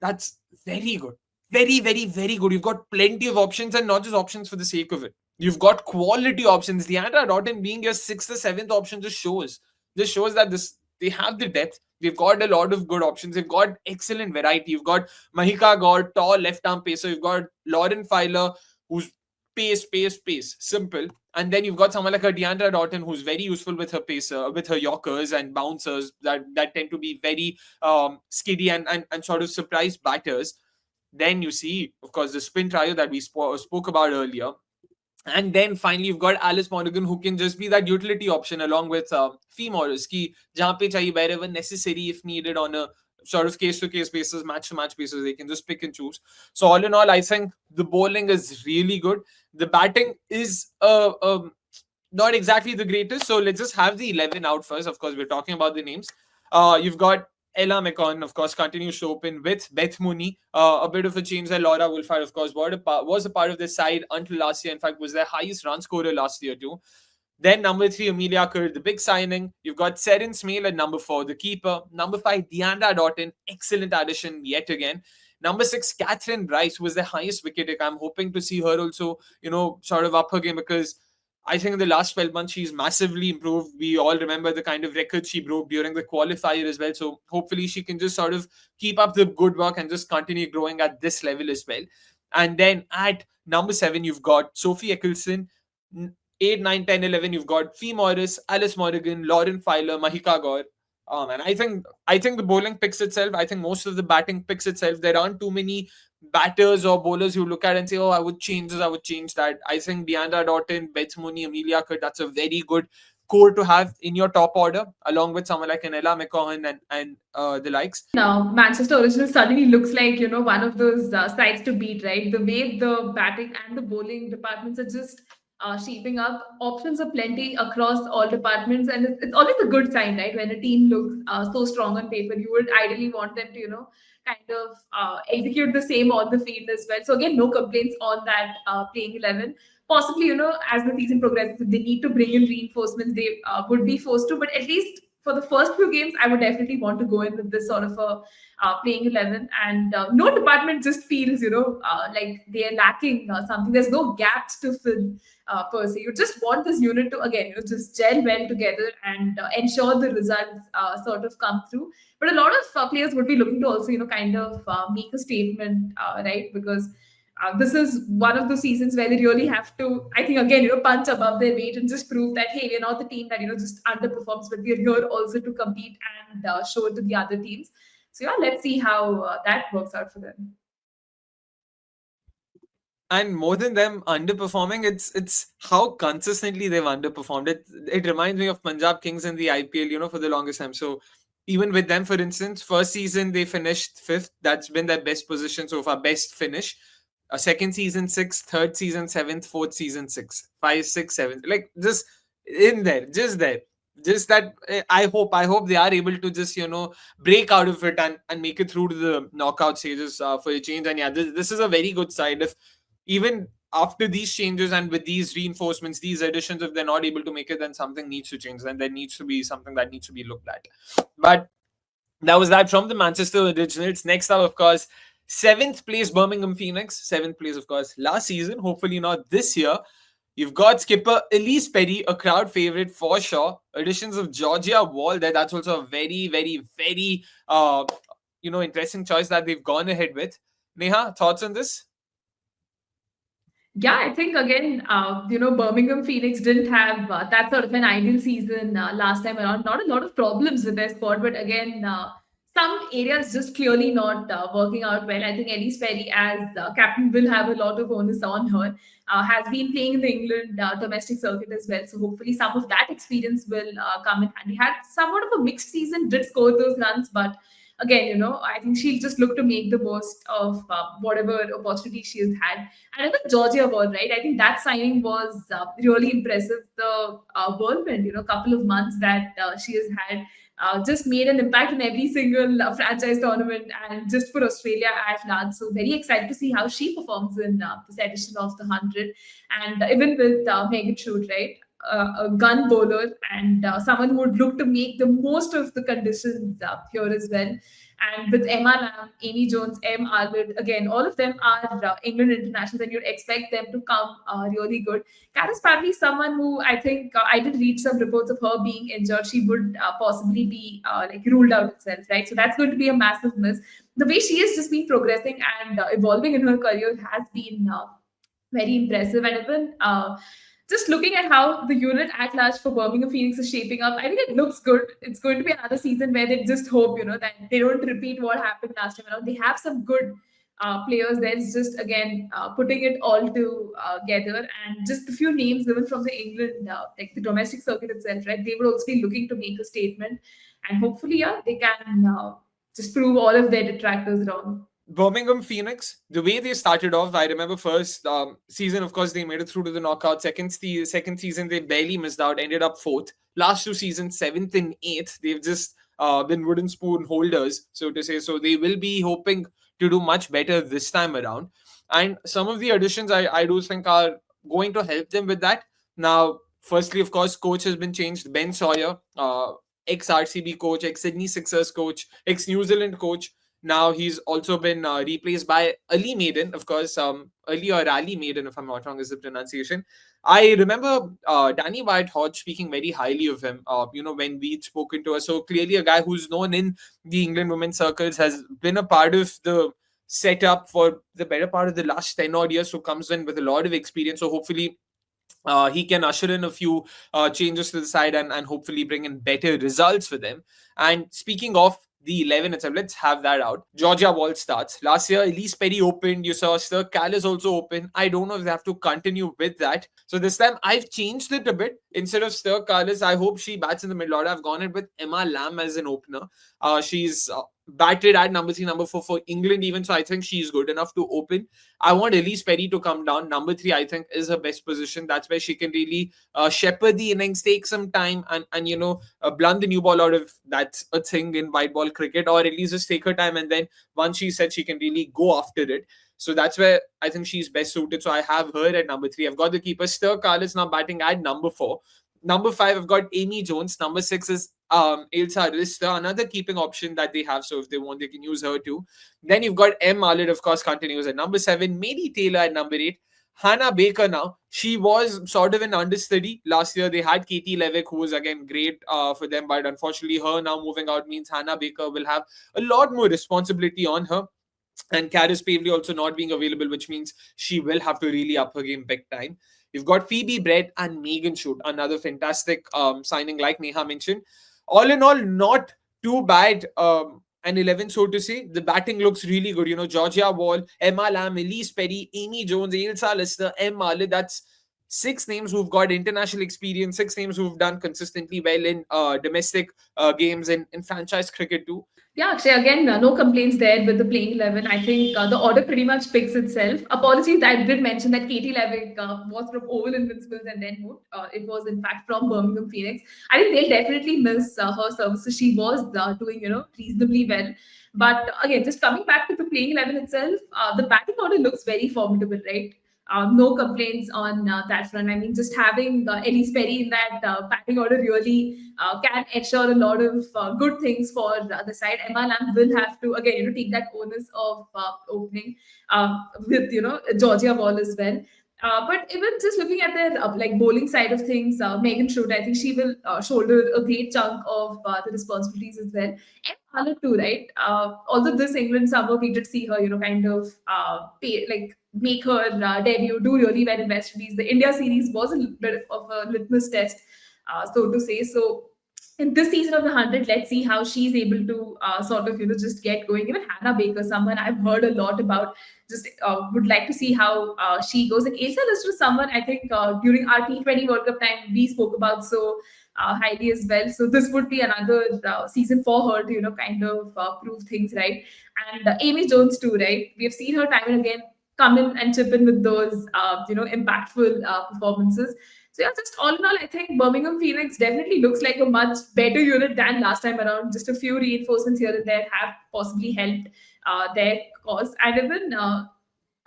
That's very good. Very, very, very good. You've got plenty of options and not just options for the sake of it. You've got quality options. Deandra Doughton being your sixth or seventh option just shows that they have the depth. They've got a lot of good options. They've got excellent variety. You've got Mahika Gaur, tall left arm pacer. You've got Lauren Filer, who's pace, pace, pace. Simple. And then you've got someone like a Deandra Doughton, who's very useful with her pacer, with her yorkers and bouncers that tend to be very skiddy and sort of surprise batters. Then you see, of course, the spin trio that we spoke about earlier. And then finally, you've got Alice Monaghan, who can just be that utility option along with Fee Morris, ki jahan pe chahiye, wherever necessary, if needed, on a sort of case-to-case basis, match-to-match basis, they can just pick and choose. So all in all, I think the bowling is really good. The batting is not exactly the greatest. So let's just have the 11 out first. Of course, we're talking about the names. You've got Ella McCon, of course, continues to open with Beth Mooney. A bit of a change there. Laura Wolfhard, of course, was a part of the side until last year. In fact, was their highest run scorer last year too. Then number 3, Amelia Kerr, the big signing. You've got Seren Smale at number 4, the keeper. Number 5, Deandra Doughton, excellent addition yet again. Number 6, Catherine Bryce was the highest wicket taker. I'm hoping to see her also, sort of up her game, because I think in the last 12 months, she's massively improved. We all remember the kind of record she broke during the qualifier as well. So hopefully she can just sort of keep up the good work and just continue growing at this level as well. And then at number 7, you've got Sophie Eccleston. 8, 9, 10, 11, you've got Fee Morris, Alice Morgan, Lauren Filer, Mahika Gaur. And I think the bowling picks itself. I think most of the batting picks itself. There aren't too many batters or bowlers you look at and say, oh, I would change this, I would change that. I think Deandra Doughton, Beth Mooney, Amelia Kerr, that's a very good core to have in your top order, along with someone like Anela McCohan and the likes. Again, Manchester Original suddenly looks like, one of those sides to beat, right? The way the batting and the bowling departments are just shaping up. Options are plenty across all departments, and it's always a good sign, right? When a team looks so strong on paper, you would ideally want them to, kind of execute the same on the field as well. So again, no complaints on that playing 11. Possibly, as the season progresses, if they need to bring in reinforcements, they would be forced to. But at least for the first few games, I would definitely want to go in with this sort of a playing 11. And no department just feels, like they're lacking something. There's no gaps to fill per se. You just want this unit to, again, just gel well together and ensure the results sort of come through. But a lot of players would be looking to also, kind of make a statement, right? Because this is one of those seasons where they really have to, I think, again, punch above their weight and just prove that, hey, we're not the team that, just underperforms, but we're here also to compete and show it to the other teams. So, yeah, let's see how that works out for them. And more than them underperforming, it's how consistently they've underperformed. It reminds me of Punjab Kings in the IPL, for the longest time. So even with them, for instance, first season they finished fifth. That's been their best position so far, best finish. A second season sixth, third season seventh, fourth season sixth, five, six, seventh. Like just in there, just there. Just that I hope they are able to just break out of it and make it through to the knockout stages for a change. And yeah, this is a very good side. If even after these changes and with these reinforcements, these additions, if they're not able to make it, then something needs to change. Then there needs to be something that needs to be looked at. But that was that from the Manchester Originals. Next up, of course, seventh place Birmingham Phoenix. Seventh place, of course, last season. Hopefully not this year. You've got skipper Elise Perry, a crowd favorite for sure. Additions of Georgia Wall there. That's also a very, very, very interesting choice that they've gone ahead with. Neha, thoughts on this? Yeah, I think again, Birmingham Phoenix didn't have that sort of an ideal season last time around. Not a lot of problems with their squad, but again, some areas just clearly not working out well. I think Elise Perry, as captain, will have a lot of onus on her. Has been playing in the England domestic circuit as well, so hopefully some of that experience will come in handy. Had somewhat of a mixed season, did score those runs, but again, I think she'll just look to make the most of whatever opportunity she has had. And even Georgia Wall, right? I think that signing was really impressive. The whirlwind, couple of months that she has had. Just made an impact in every single franchise tournament and just for Australia at large. So very excited to see how she performs in this edition of the 100. And even with Megan Shoot, right? A gun bowler and someone who would look to make the most of the conditions here as well. And with Emma Lamb, Amy Jones, M. Arvid, again, all of them are England internationals, and you'd expect them to come really good. Caris Padley, someone who I think I did read some reports of her being injured. She would possibly be like ruled out itself, right? So that's going to be a massive miss. The way she has just been progressing and evolving in her career has been very impressive. And even just looking at how the unit at large for Birmingham Phoenix is shaping up, I think it looks good. It's going to be another season where they just hope, that they don't repeat what happened last time around. They have some good players there. It's just, again, putting it all together. And just a few names, even from the England, like the domestic circuit itself, right? They would also be looking to make a statement. And hopefully, yeah, they can just prove all of their detractors wrong. Birmingham Phoenix, the way they started off, I remember first season, of course, they made it through to the knockout. Second season, they barely missed out, ended up fourth. Last two seasons, seventh and eighth, they've just been wooden spoon holders, so to say. So they will be hoping to do much better this time around. And some of the additions I do think are going to help them with that. Now, firstly, of course, coach has been changed. Ben Sawyer, ex RCB coach, ex Sydney Sixers coach, ex New Zealand coach. Now he's also been replaced by Ali Maiden, of course. Ali or Ali Maiden, if I'm not wrong, is the pronunciation. I remember Danny White Hodge speaking very highly of him. When we'd spoken to her, so clearly a guy who's known in the England women's circles, has been a part of the setup for the better part of the last 10 odd years. So comes in with a lot of experience. So hopefully he can usher in a few changes to the side and hopefully bring in better results for them. And speaking of the 11 itself. Let's have that out. Georgia Wall starts. Last year, Elise Perry opened. You saw Sir Callis also open. I don't know if they have to continue with that. So this time, I've changed it a bit. Instead of Sir Callis, I hope she bats in the middle order. I've gone it with Emma Lamb as an opener. She's batted at number 3, number 4 for England even. So I think she's good enough to open. I want Elise Perry to come down. Number 3, I think, is her best position. That's where she can really shepherd the innings, take some time, and blunt the new ball out if that's a thing in white ball cricket, or at least just take her time. And then once she said she can really go after it. So that's where I think she's best suited. So I have her at number 3. I've got the keeper. Stir Carlos now batting at number 4. Number 5, I've got Amy Jones. Number 6 is Ilsa Arista, another keeping option that they have. So if they want, they can use her too. Then you've got M. Mallet, of course, continues at number 7. Mady Taylor at number 8. Hannah Baker now. She was sort of an understudy. Last year, they had Katie Levick, who was again great for them. But unfortunately, her now moving out means Hannah Baker will have a lot more responsibility on her. And Caris Pavley also not being available, which means she will have to really up her game big time. You've got Phoebe Brett and Megan Shoot, another fantastic signing, like Neha mentioned. All in all, not too bad. An 11, so to say. The batting looks really good. Georgia Wall, Emma Lamb, Elise Perry, Amy Jones, Ailsa Lister, M. Marley. That's 6 names who've got international experience, 6 names who've done consistently well in domestic games and in franchise cricket too. Yeah, actually, again, no complaints there with the playing 11. I think the order pretty much picks itself. Apologies, I did mention that Katie Levick was from Oval Invincibles and then moved. It was, in fact, from Birmingham Phoenix. I think they'll definitely miss her services. She was doing, reasonably well. But again, just coming back to the playing 11 itself, the batting order looks very formidable, right? No complaints on that front. I mean, just having Elise Perry in that batting order really can ensure a lot of good things for the side. Emma Lamb will have to again, take that onus of opening with Georgia Wall as well. But even just looking at their like bowling side of things, Megan Shoot, I think she will shoulder a great chunk of the responsibilities as well. And Hannah too, right? Although this England summer we did see her, kind of make her debut, do really well in West Indies. The India series was a little bit of a litmus test, so to say. So in this season of the 100, let's see how she's able to sort of, just get going. Even Hannah Baker, someone I've heard a lot about, just would like to see how she goes. And Asia is just someone I think during our T20 World Cup time, we spoke about so highly as well. So this would be another season for her to, kind of prove things right. And Amy Jones too, right? We have seen her time and again come in and chip in with those, impactful performances. So yeah, just all in all, I think Birmingham Phoenix definitely looks like a much better unit than last time around. Just a few reinforcements here and there have possibly helped their cause. And even, I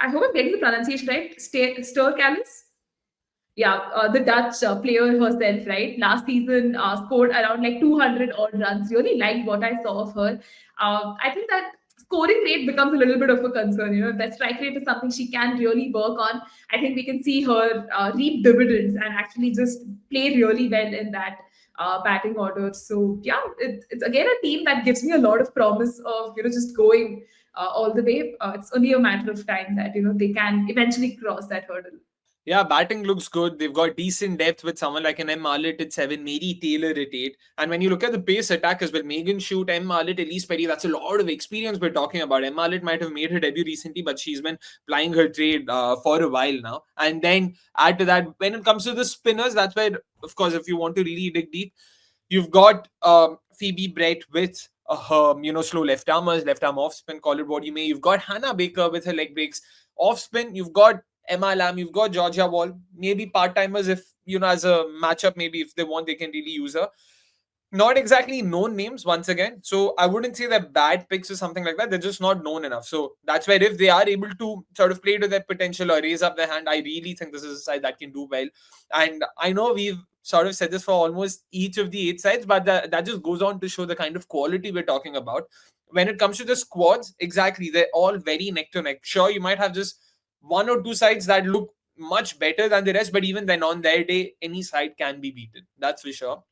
hope I'm getting the pronunciation right, Stur Callis. Yeah, the Dutch player herself, right? Last season scored around like 200 odd runs. Really liked what I saw of her. I think that scoring rate becomes a little bit of a concern. If that strike rate is something she can really work on, I think we can see her reap dividends and actually just play really well in that batting order. So yeah, it's again a team that gives me a lot of promise of just going all the way. It's only a matter of time that they can eventually cross that hurdle. Yeah, batting looks good. They've got decent depth with someone like an M. Marlett at 7, Mary Taylor at 8. And when you look at the pace attack as well, Megan Shoot, M. Marlett, Elise Perry, that's a lot of experience we're talking about. M. Marlett might have made her debut recently, but she's been plying her trade for a while now. And then add to that, when it comes to the spinners, that's where, of course, if you want to really dig deep, you've got Phoebe Brett with her, slow left armers, left arm off spin, call it what you may. You've got Hannah Baker with her leg breaks. Off spin, you've got Emma Lamb, you've got Georgia Wall, maybe part timers if as a matchup, maybe if they want, they can really use her. Not exactly known names once again, so I wouldn't say they're bad picks or something like that. They're just not known enough. So that's where if they are able to sort of play to their potential or raise up their hand, I really think this is a side that can do well. And I know we've sort of said this for almost each of the 8 sides, but that just goes on to show the kind of quality we're talking about. When it comes to the squads, exactly, they're all very neck to neck. Sure, you might have just 1 or 2 sides that look much better than the rest, but even then on their day, any side can be beaten. That's for sure.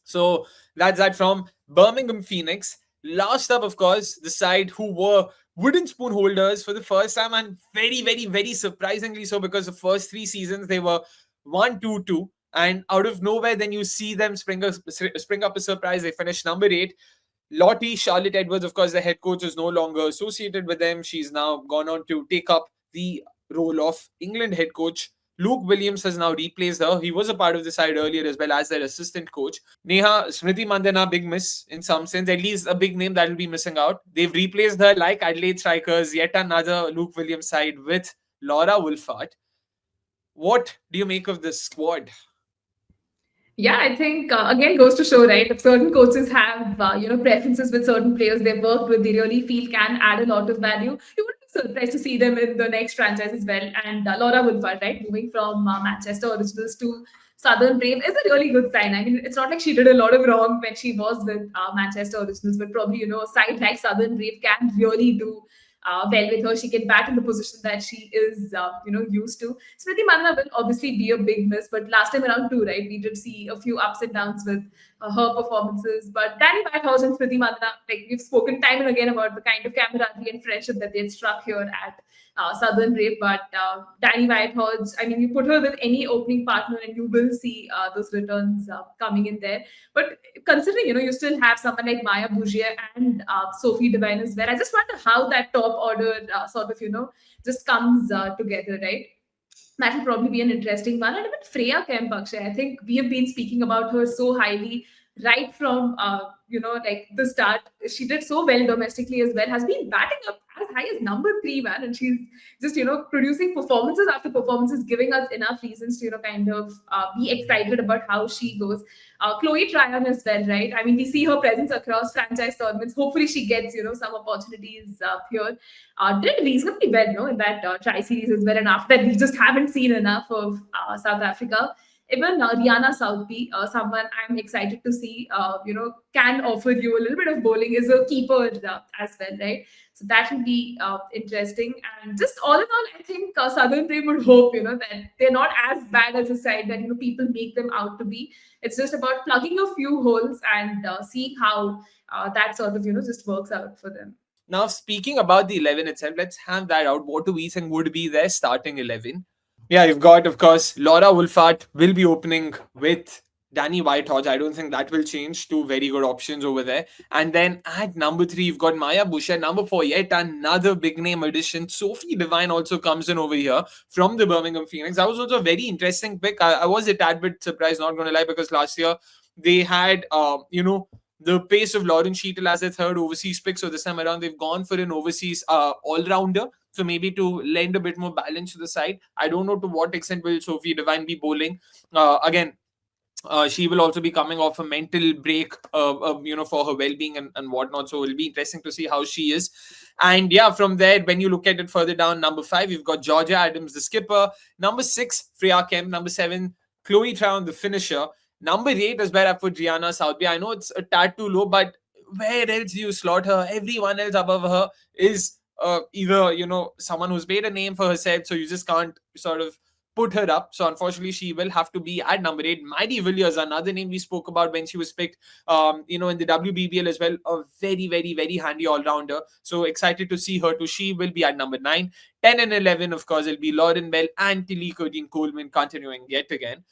So that's that from Birmingham Phoenix. Last up, of course, the side who were wooden spoon holders for the first time, and very, very, very surprisingly so, because the first 3 seasons they were 1-2-2, and out of nowhere, then you see them spring up a surprise. They finished number 8. Lottie, Charlotte Edwards, of course, the head coach is no longer associated with them. She's now gone on to take up the role of England head coach. Luke Williams has now replaced her. He was a part of the side earlier as well as their assistant coach. Neha, Smriti Mandana, big miss in some sense, at least a big name that will be missing out. They've replaced her like Adelaide Strikers, yet another Luke Williams side with Laura Wolfart. What do you make of this squad? Yeah, I think again goes to show, right? If certain coaches have preferences with certain players they've worked with, they really feel can add a lot of value. You would be surprised to see them in the next franchise as well. And Laura Woolford, right, moving from Manchester Originals to Southern Brave is a really good sign. I mean, it's not like she did a lot of wrong when she was with Manchester Originals, but probably a side like Southern Brave can really do well with her. She can bat in the position that she is, used to. Smriti Mandana will obviously be a big miss, but last time around too, right? We did see a few ups and downs with her performances. But Danny Whitehouse and Smriti Mandana, like we've spoken time and again about the kind of camaraderie and friendship that they had struck here at Southern Brave. But Danny Whitehouse, I mean, you put her with any opening partner and you will see those returns coming in there. But considering, you still have someone like Maya Bougier and Sophie Devine as well, I just wonder how that top order sort of, just comes together, right? That will probably be an interesting one. And even Freya Kemp, I think we have been speaking about her so highly right from like the start. She did so well domestically as well. Has been batting up as high as number three, man, and she's just producing performances after performances, giving us enough reasons to kind of be excited about how she goes. Chloe Tryon as well, right? I mean, we see her presence across franchise tournaments. Hopefully, she gets some opportunities here. Did reasonably well, no, in that Tri Series as well. And after that, we just haven't seen enough of South Africa. Even Rihanna Southby, someone I'm excited to see, can offer you a little bit of bowling, is a keeper as well, right? So that will be interesting. And just all in all, I think Southern Brave would hope, that they're not as bad as a side that, people make them out to be. It's just about plugging a few holes and seeing how that sort of, just works out for them. Now, speaking about the 11 itself, let's have that out. What do we think would be their starting 11? Yeah, you've got, of course, Laura Wolfart will be opening with Danny Whitehorse. I don't think that will change. Two very good options over there. And then at number 3, you've got Maya Busher. Number 4, yet another big name addition. Sophie Devine also comes in over here from the Birmingham Phoenix. That was also a very interesting pick. I was a tad bit surprised, not going to lie, because last year they had, the pace of Lauren Sheetal as their third overseas pick. So this time around, they've gone for an overseas all-rounder. So maybe to lend a bit more balance to the side. I don't know to what extent will Sophie Devine be bowling. Again, she will also be coming off a mental break, for her well-being and whatnot. So it'll be interesting to see how she is. And yeah, from there, when you look at it further down, number 5, you've got Georgia Adams, the skipper. Number 6, Freya Kemp. Number 7, Chloe Tryon, the finisher. Number 8 is where I put Rihanna Southby. I know it's a tad too low, but where else do you slot her? Everyone else above her is either, someone who's made a name for herself, so you just can't sort of put her up. So unfortunately, she will have to be at number 8. Maddie Villiers, another name we spoke about when she was picked, in the WBBL as well. A very, very, very handy all-rounder. So excited to see her too. She will be at number 9. 10 and 11, of course, it'll be Lauren Bell and Tilly Curtin Coleman continuing yet again.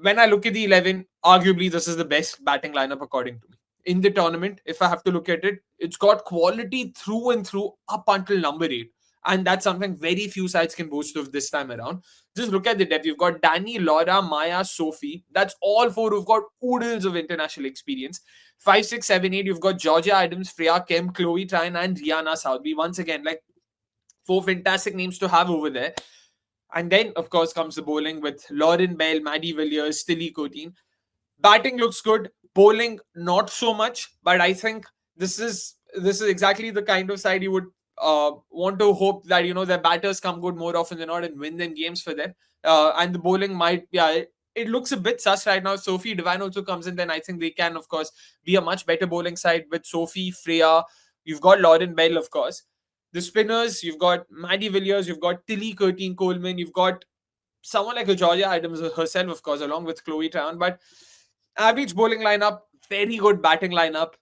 When I look at the 11, arguably this is the best batting lineup according to me. In the tournament, if I have to look at it, it's got quality through and through up until number 8. And that's something very few sides can boast of this time around. Just look at the depth. You've got Danny, Laura, Maya, Sophie. That's all 4 who've got oodles of international experience. 5, 6, 7, 8, you've got Georgia Adams, Freya Kemp, Chloe Tryon, and Rihanna Southby. Once again, like 4 fantastic names to have over there. And then, of course, comes the bowling with Lauren Bell, Maddie Villiers, Tilly Coteen. Batting looks good. Bowling, not so much. But I think this is exactly the kind of side you would want to hope that, their batters come good more often than not and win them games for them. And the bowling might, it looks a bit sus right now. Sophie Devine also comes in, then I think they can, of course, be a much better bowling side with Sophie, Freya. You've got Lauren Bell, of course. The spinners, you've got Maddie Villiers, you've got Tilly Curtin Coleman, you've got someone like a Georgia Adams herself, of course, along with Chloe Tryon. But average bowling lineup, very good batting lineup.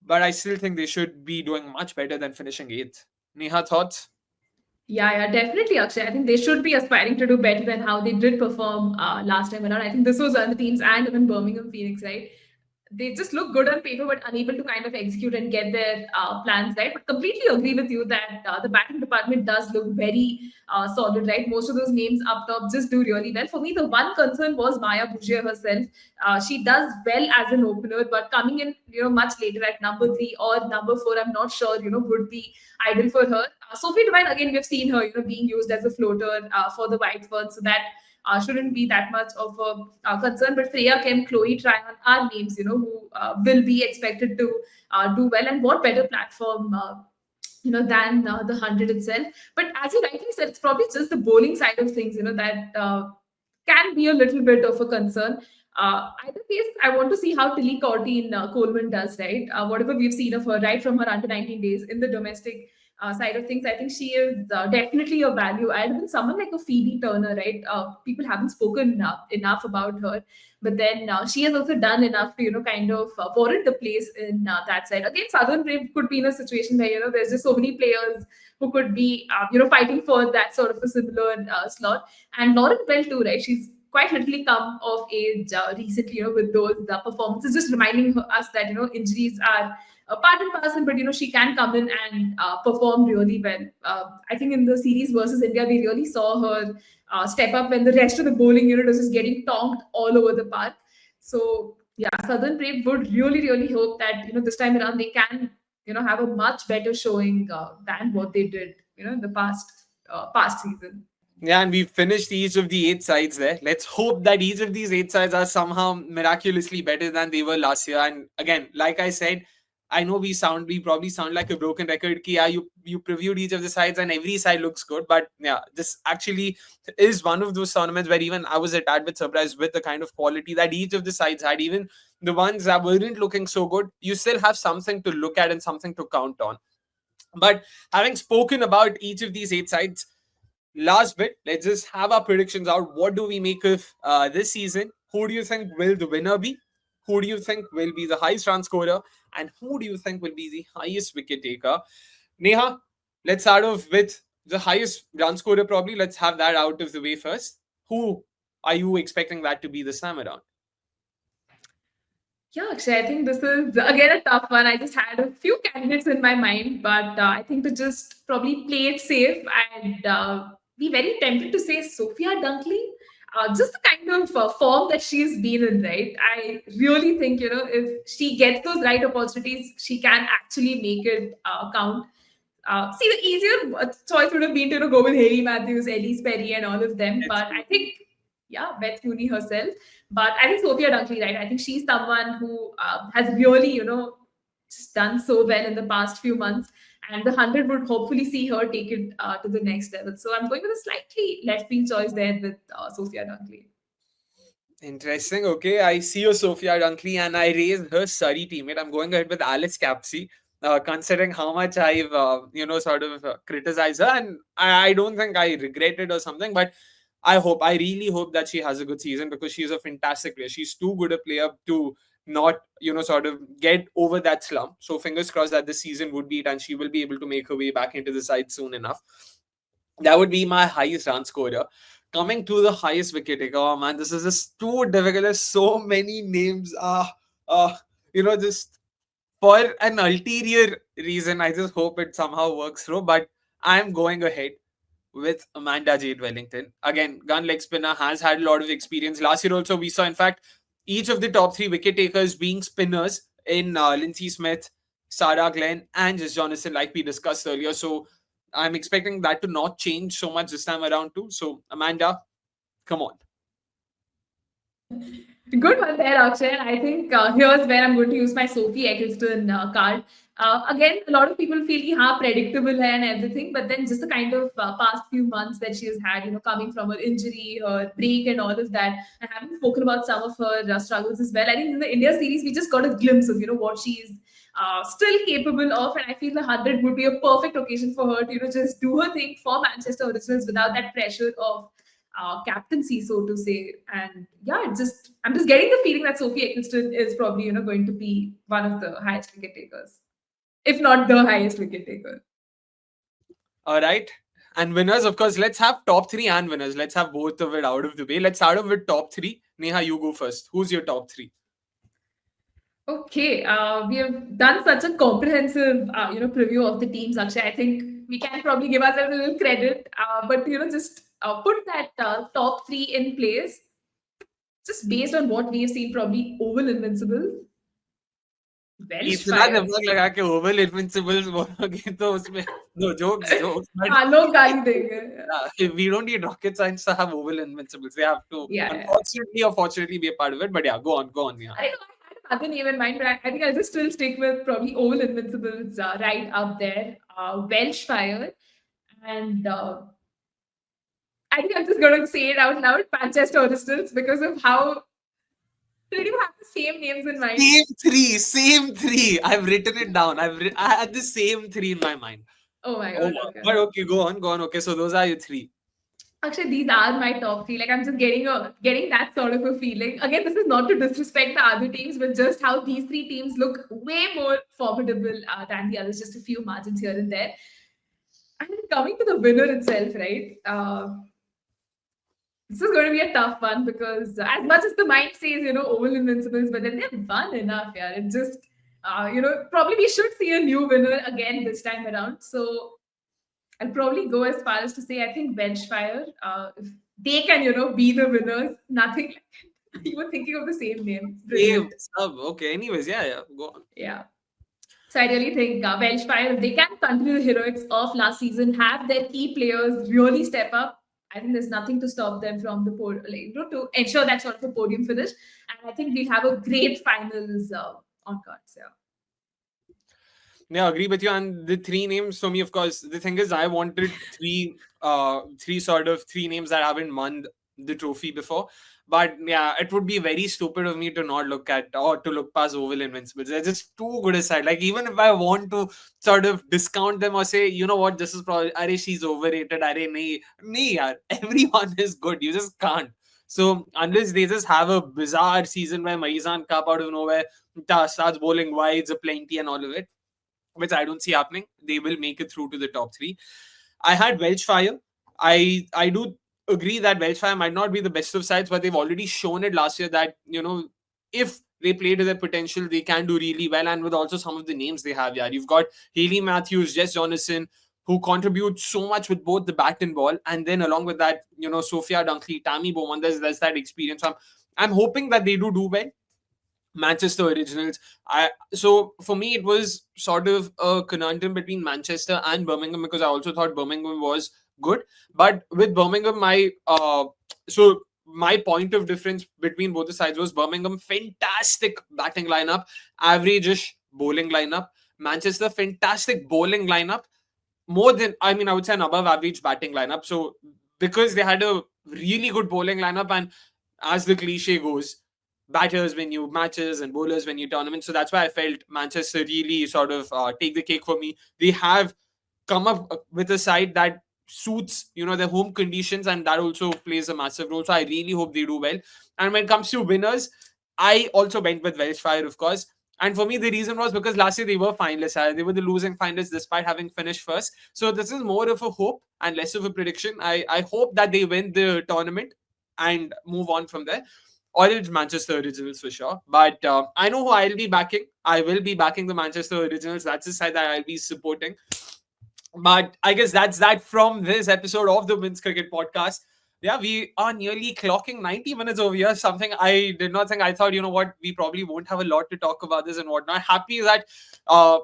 But I still think they should be doing much better than finishing 8th. Neha, thoughts? Yeah, definitely, Akshay. I think they should be aspiring to do better than how they did perform last time around. I think this was one of the teams and even Birmingham Phoenix, right? they just look good on paper but unable to kind of execute and get their plans right. But completely agree with you that the batting department does look very solid, right? Most of those names up top just do really well. For me, the one concern was Maya Boucher herself. She does well as an opener, but coming in, much later at number 3 or number 4, I'm not sure, would be ideal for her. Sophie Devine, again, we've seen her, being used as a floater for the White Ferns, so that shouldn't be that much of a concern. But Freya Kemp, Chloe Tryon are names, who will be expected to do well. And what better platform, than the 100 itself. But as you rightly said, it's probably just the bowling side of things, that can be a little bit of a concern. Either case, I want to see how Tilly Corteen Coleman does, right? Whatever we've seen of her, right from her under 19 days in the domestic side of things, I think she is definitely a value add. Even someone like a Phoebe Turner, right? People haven't spoken enough about her, but then she has also done enough to, kind of warrant the place in that side. Again, Southern Brave could be in a situation where, there's just so many players who could be, fighting for that sort of a similar slot. And Lauren Bell too, right? She's quite literally come of age recently, with those performances, just reminding us that, injuries are a part and parcel, but, she can come in and perform really well. I think in the series versus India, we really saw her step up when the rest of the bowling unit was just getting tonked all over the park. So yeah, Southern Brave would really, really hope that, this time around they can, have a much better showing than what they did, in the past season. Yeah, and we've finished each of the 8 sides there. Let's hope that each of these 8 sides are somehow miraculously better than they were last year. And again, like I said, I know we probably sound like a broken record. Ki, yeah, you previewed each of the sides and every side looks good. But yeah, this actually is one of those tournaments where even I was a tad bit surprised with the kind of quality that each of the sides had. Even the ones that weren't looking so good, you still have something to look at and something to count on. But having spoken about each of these 8 sides, last bit, let's just have our predictions out. What do we make of this season? Who do you think will the winner be? Who do you think will be the highest run scorer? And who do you think will be the highest wicket taker? Neha, let's start off with the highest run scorer, probably. Let's have that out of the way first. Who are you expecting that to be this time around? Yeah, actually, I think this is again a tough one. I just had a few candidates in my mind, but I think to just probably play it safe and be very tempted to say Sophia Dunkley. Just the kind of form that she's been in, right? I really think, if she gets those right opportunities, she can actually make it count. See, the easier choice would have been to, go with Haley Matthews, Elise Perry, and all of them. That's But true. I think, yeah, Beth Mooney herself. But I think Sophia Dunkley, right? I think she's someone who has really, just done so well in the past few months. And the 100 would hopefully see her take it to the next level. So I'm going with a slightly left wing choice there with Sophia Dunkley. Interesting. Okay, I see your Sophia Dunkley, and I raised her Surrey teammate. I'm going ahead with Alice Capsey, considering how much I've sort of criticized her, and I don't think I regret it or something. But I really hope that she has a good season because she's a fantastic player. She's too good a player to not sort of get over that slump. So fingers crossed that this season would be it, and she will be able to make her way back into the side soon enough. That would be my highest run scorer. Coming to the highest wicket taker, oh man, this is just too difficult. There's so many names. Uh, just for an ulterior reason, I just hope it somehow works through. But I'm going ahead with Amanda Jade Wellington. Again, gun leg spinner, has had a lot of experience. Last year also, we saw, in fact, each of the top 3 wicket takers being spinners in Lindsay Smith, Sarah Glenn, and just Jonathan, like we discussed earlier. So I'm expecting that to not change so much this time around too. So Amanda, come on. Good one there, Akshay. I think here's where I'm going to use my Sophie Eccleston card. Again, a lot of people feel how predictable hai and everything, but then just the kind of past few months that she has had, coming from her injury, her break, and all of that. I haven't spoken about some of her struggles as well. I think in the India series, we just got a glimpse of, what she's still capable of, and I feel the 100 would be a perfect occasion for her to, just do her thing for Manchester Originals without that pressure of captaincy, so to say. And yeah, I'm just getting the feeling that Sophie Eccleston is probably going to be one of the highest wicket takers, if not the highest wicket taker. All right. And winners, of course, let's have top 3 and winners. Let's have both of it out of the way. Let's start off with top 3. Neha, you go first. Who's your top 3? Okay, we have done such a comprehensive, preview of the teams. Akshay, I think we can probably give ourselves a little credit, but just put that top three in place, just based on what we have seen. Probably Oval Invincibles, Welsh इतना Fire. दिमाग लगा के Oval Invincibles बोलोगे तो उसमें no jokes jokes but हाँ, लोग गाली देंगे. we don't need rocket science to have oval invincibles. They have to Yeah, yeah. unfortunately or fortunately be a part of it. But yeah, go on, yeah. I know I had another name in mind, but I think I'll just still stick with probably Oval Invincibles right up there. Welsh Fire, and I think I'm just going to say it out loud, Manchester Originals, because of how did you have the same names in mind? Same three. I've written it down. I had the same three in my mind. Oh my Oh, god, okay. but okay, go on. Okay, so those are your three. Actually, these are my top three. Like I'm just getting that sort of a feeling. Again, this is not to disrespect the other teams, but just how these three teams look way more formidable than the others. Just a few margins here and there. And coming to the winner itself, right? This is going to be a tough one because as much as the mind says, Oval Invincibles, but then they've won enough, yeah. It just, probably we should see a new winner again this time around. So I'll probably go as far as to say I think Benchfire, if they can, be the winners, nothing like you were thinking of the same name. Same Brilliant. sub. Okay. Anyways, yeah. Go on. Yeah. So I really think Welshfire, if they can continue the heroics of last season, have their key players really step up. I think there's nothing to stop them from the to ensure that sort of a podium finish. And I think we'll have a great finals on cards. Yeah. Yeah, I agree with you. And the three names for me, of course, the thing is, I wanted three names that haven't won the trophy before. But yeah, it would be very stupid of me to not look at or to look past Oval Invincibles. They're just too good a side. Like even if I want to sort of discount them or say, you know what, this is probably, Are she's overrated. Are nahi, nahi, yaar. Everyone is good. You just can't. So unless they just have a bizarre season where Maizan Cup out of nowhere starts bowling wides aplenty and all of it, which I don't see happening. They will make it through to the top three. I had Welsh Fire. I do agree that Welsh Fire might not be the best of sides, but they've already shown it last year that if they play to their potential, they can do really well. And with also some of the names they have, yeah, you've got Haley Matthews, Jess Jonathan, who contribute so much with both the bat and ball, and then along with that, Sophia Dunkley, Tammy Bowman, there's that experience. So I'm hoping that they do well. Manchester Originals. So for me it was sort of a conundrum between Manchester and Birmingham because I also thought Birmingham was good, but with Birmingham, my point of difference between both the sides was Birmingham fantastic batting lineup, average-ish bowling lineup. Manchester fantastic bowling lineup, more than I would say an above average batting lineup. So because they had a really good bowling lineup, and as the cliche goes, batters win you matches and bowlers win you tournaments. So that's why I felt Manchester really sort of take the cake for me. They have come up with a side that suits their home conditions, and that also plays a massive role. So I really hope they do well. And when it comes to winners, I also went with Welsh Fire, of course. And for me, the reason was because last year they were finalists. They were the losing finalists despite having finished first. So this is more of a hope and less of a prediction. I hope that they win the tournament and move on from there. Or it's Manchester Originals for sure. But I know who I'll be backing. I will be backing the Manchester Originals. That's the side that I'll be supporting. But I guess that's that from this episode of the Wins Cricket Podcast. Yeah, we are nearly clocking 90 minutes over here. Something I did not think. I thought, you know what, we probably won't have a lot to talk about this and whatnot. Happy that, our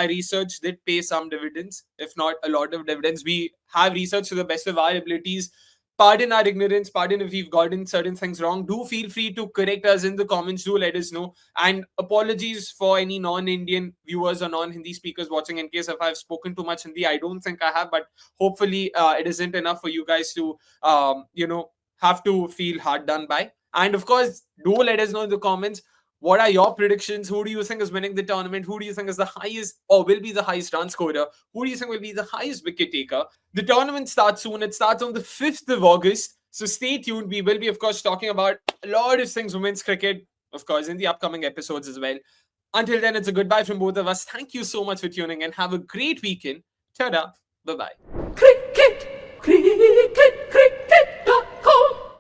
research did pay some dividends, if not a lot of dividends. We have researched to the best of our abilities. Pardon our ignorance, pardon if we've gotten certain things wrong. Do feel free to correct us in the comments. Do let us know. And apologies for any non-Indian viewers or non-Hindi speakers watching in case if I've spoken too much Hindi. I don't think I have, but hopefully it isn't enough for you guys to, have to feel hard done by. And of course, do let us know in the comments. What are your predictions? Who do you think is winning the tournament? Who do you think is the highest or will be the highest run scorer? Who do you think will be the highest wicket taker? The tournament starts soon. It starts on the 5th of August. So stay tuned. We will be, of course, talking about a lot of things women's cricket, of course, in the upcoming episodes as well. Until then, it's a goodbye from both of us. Thank you so much for tuning in. Have a great weekend. Ta-da. Bye-bye.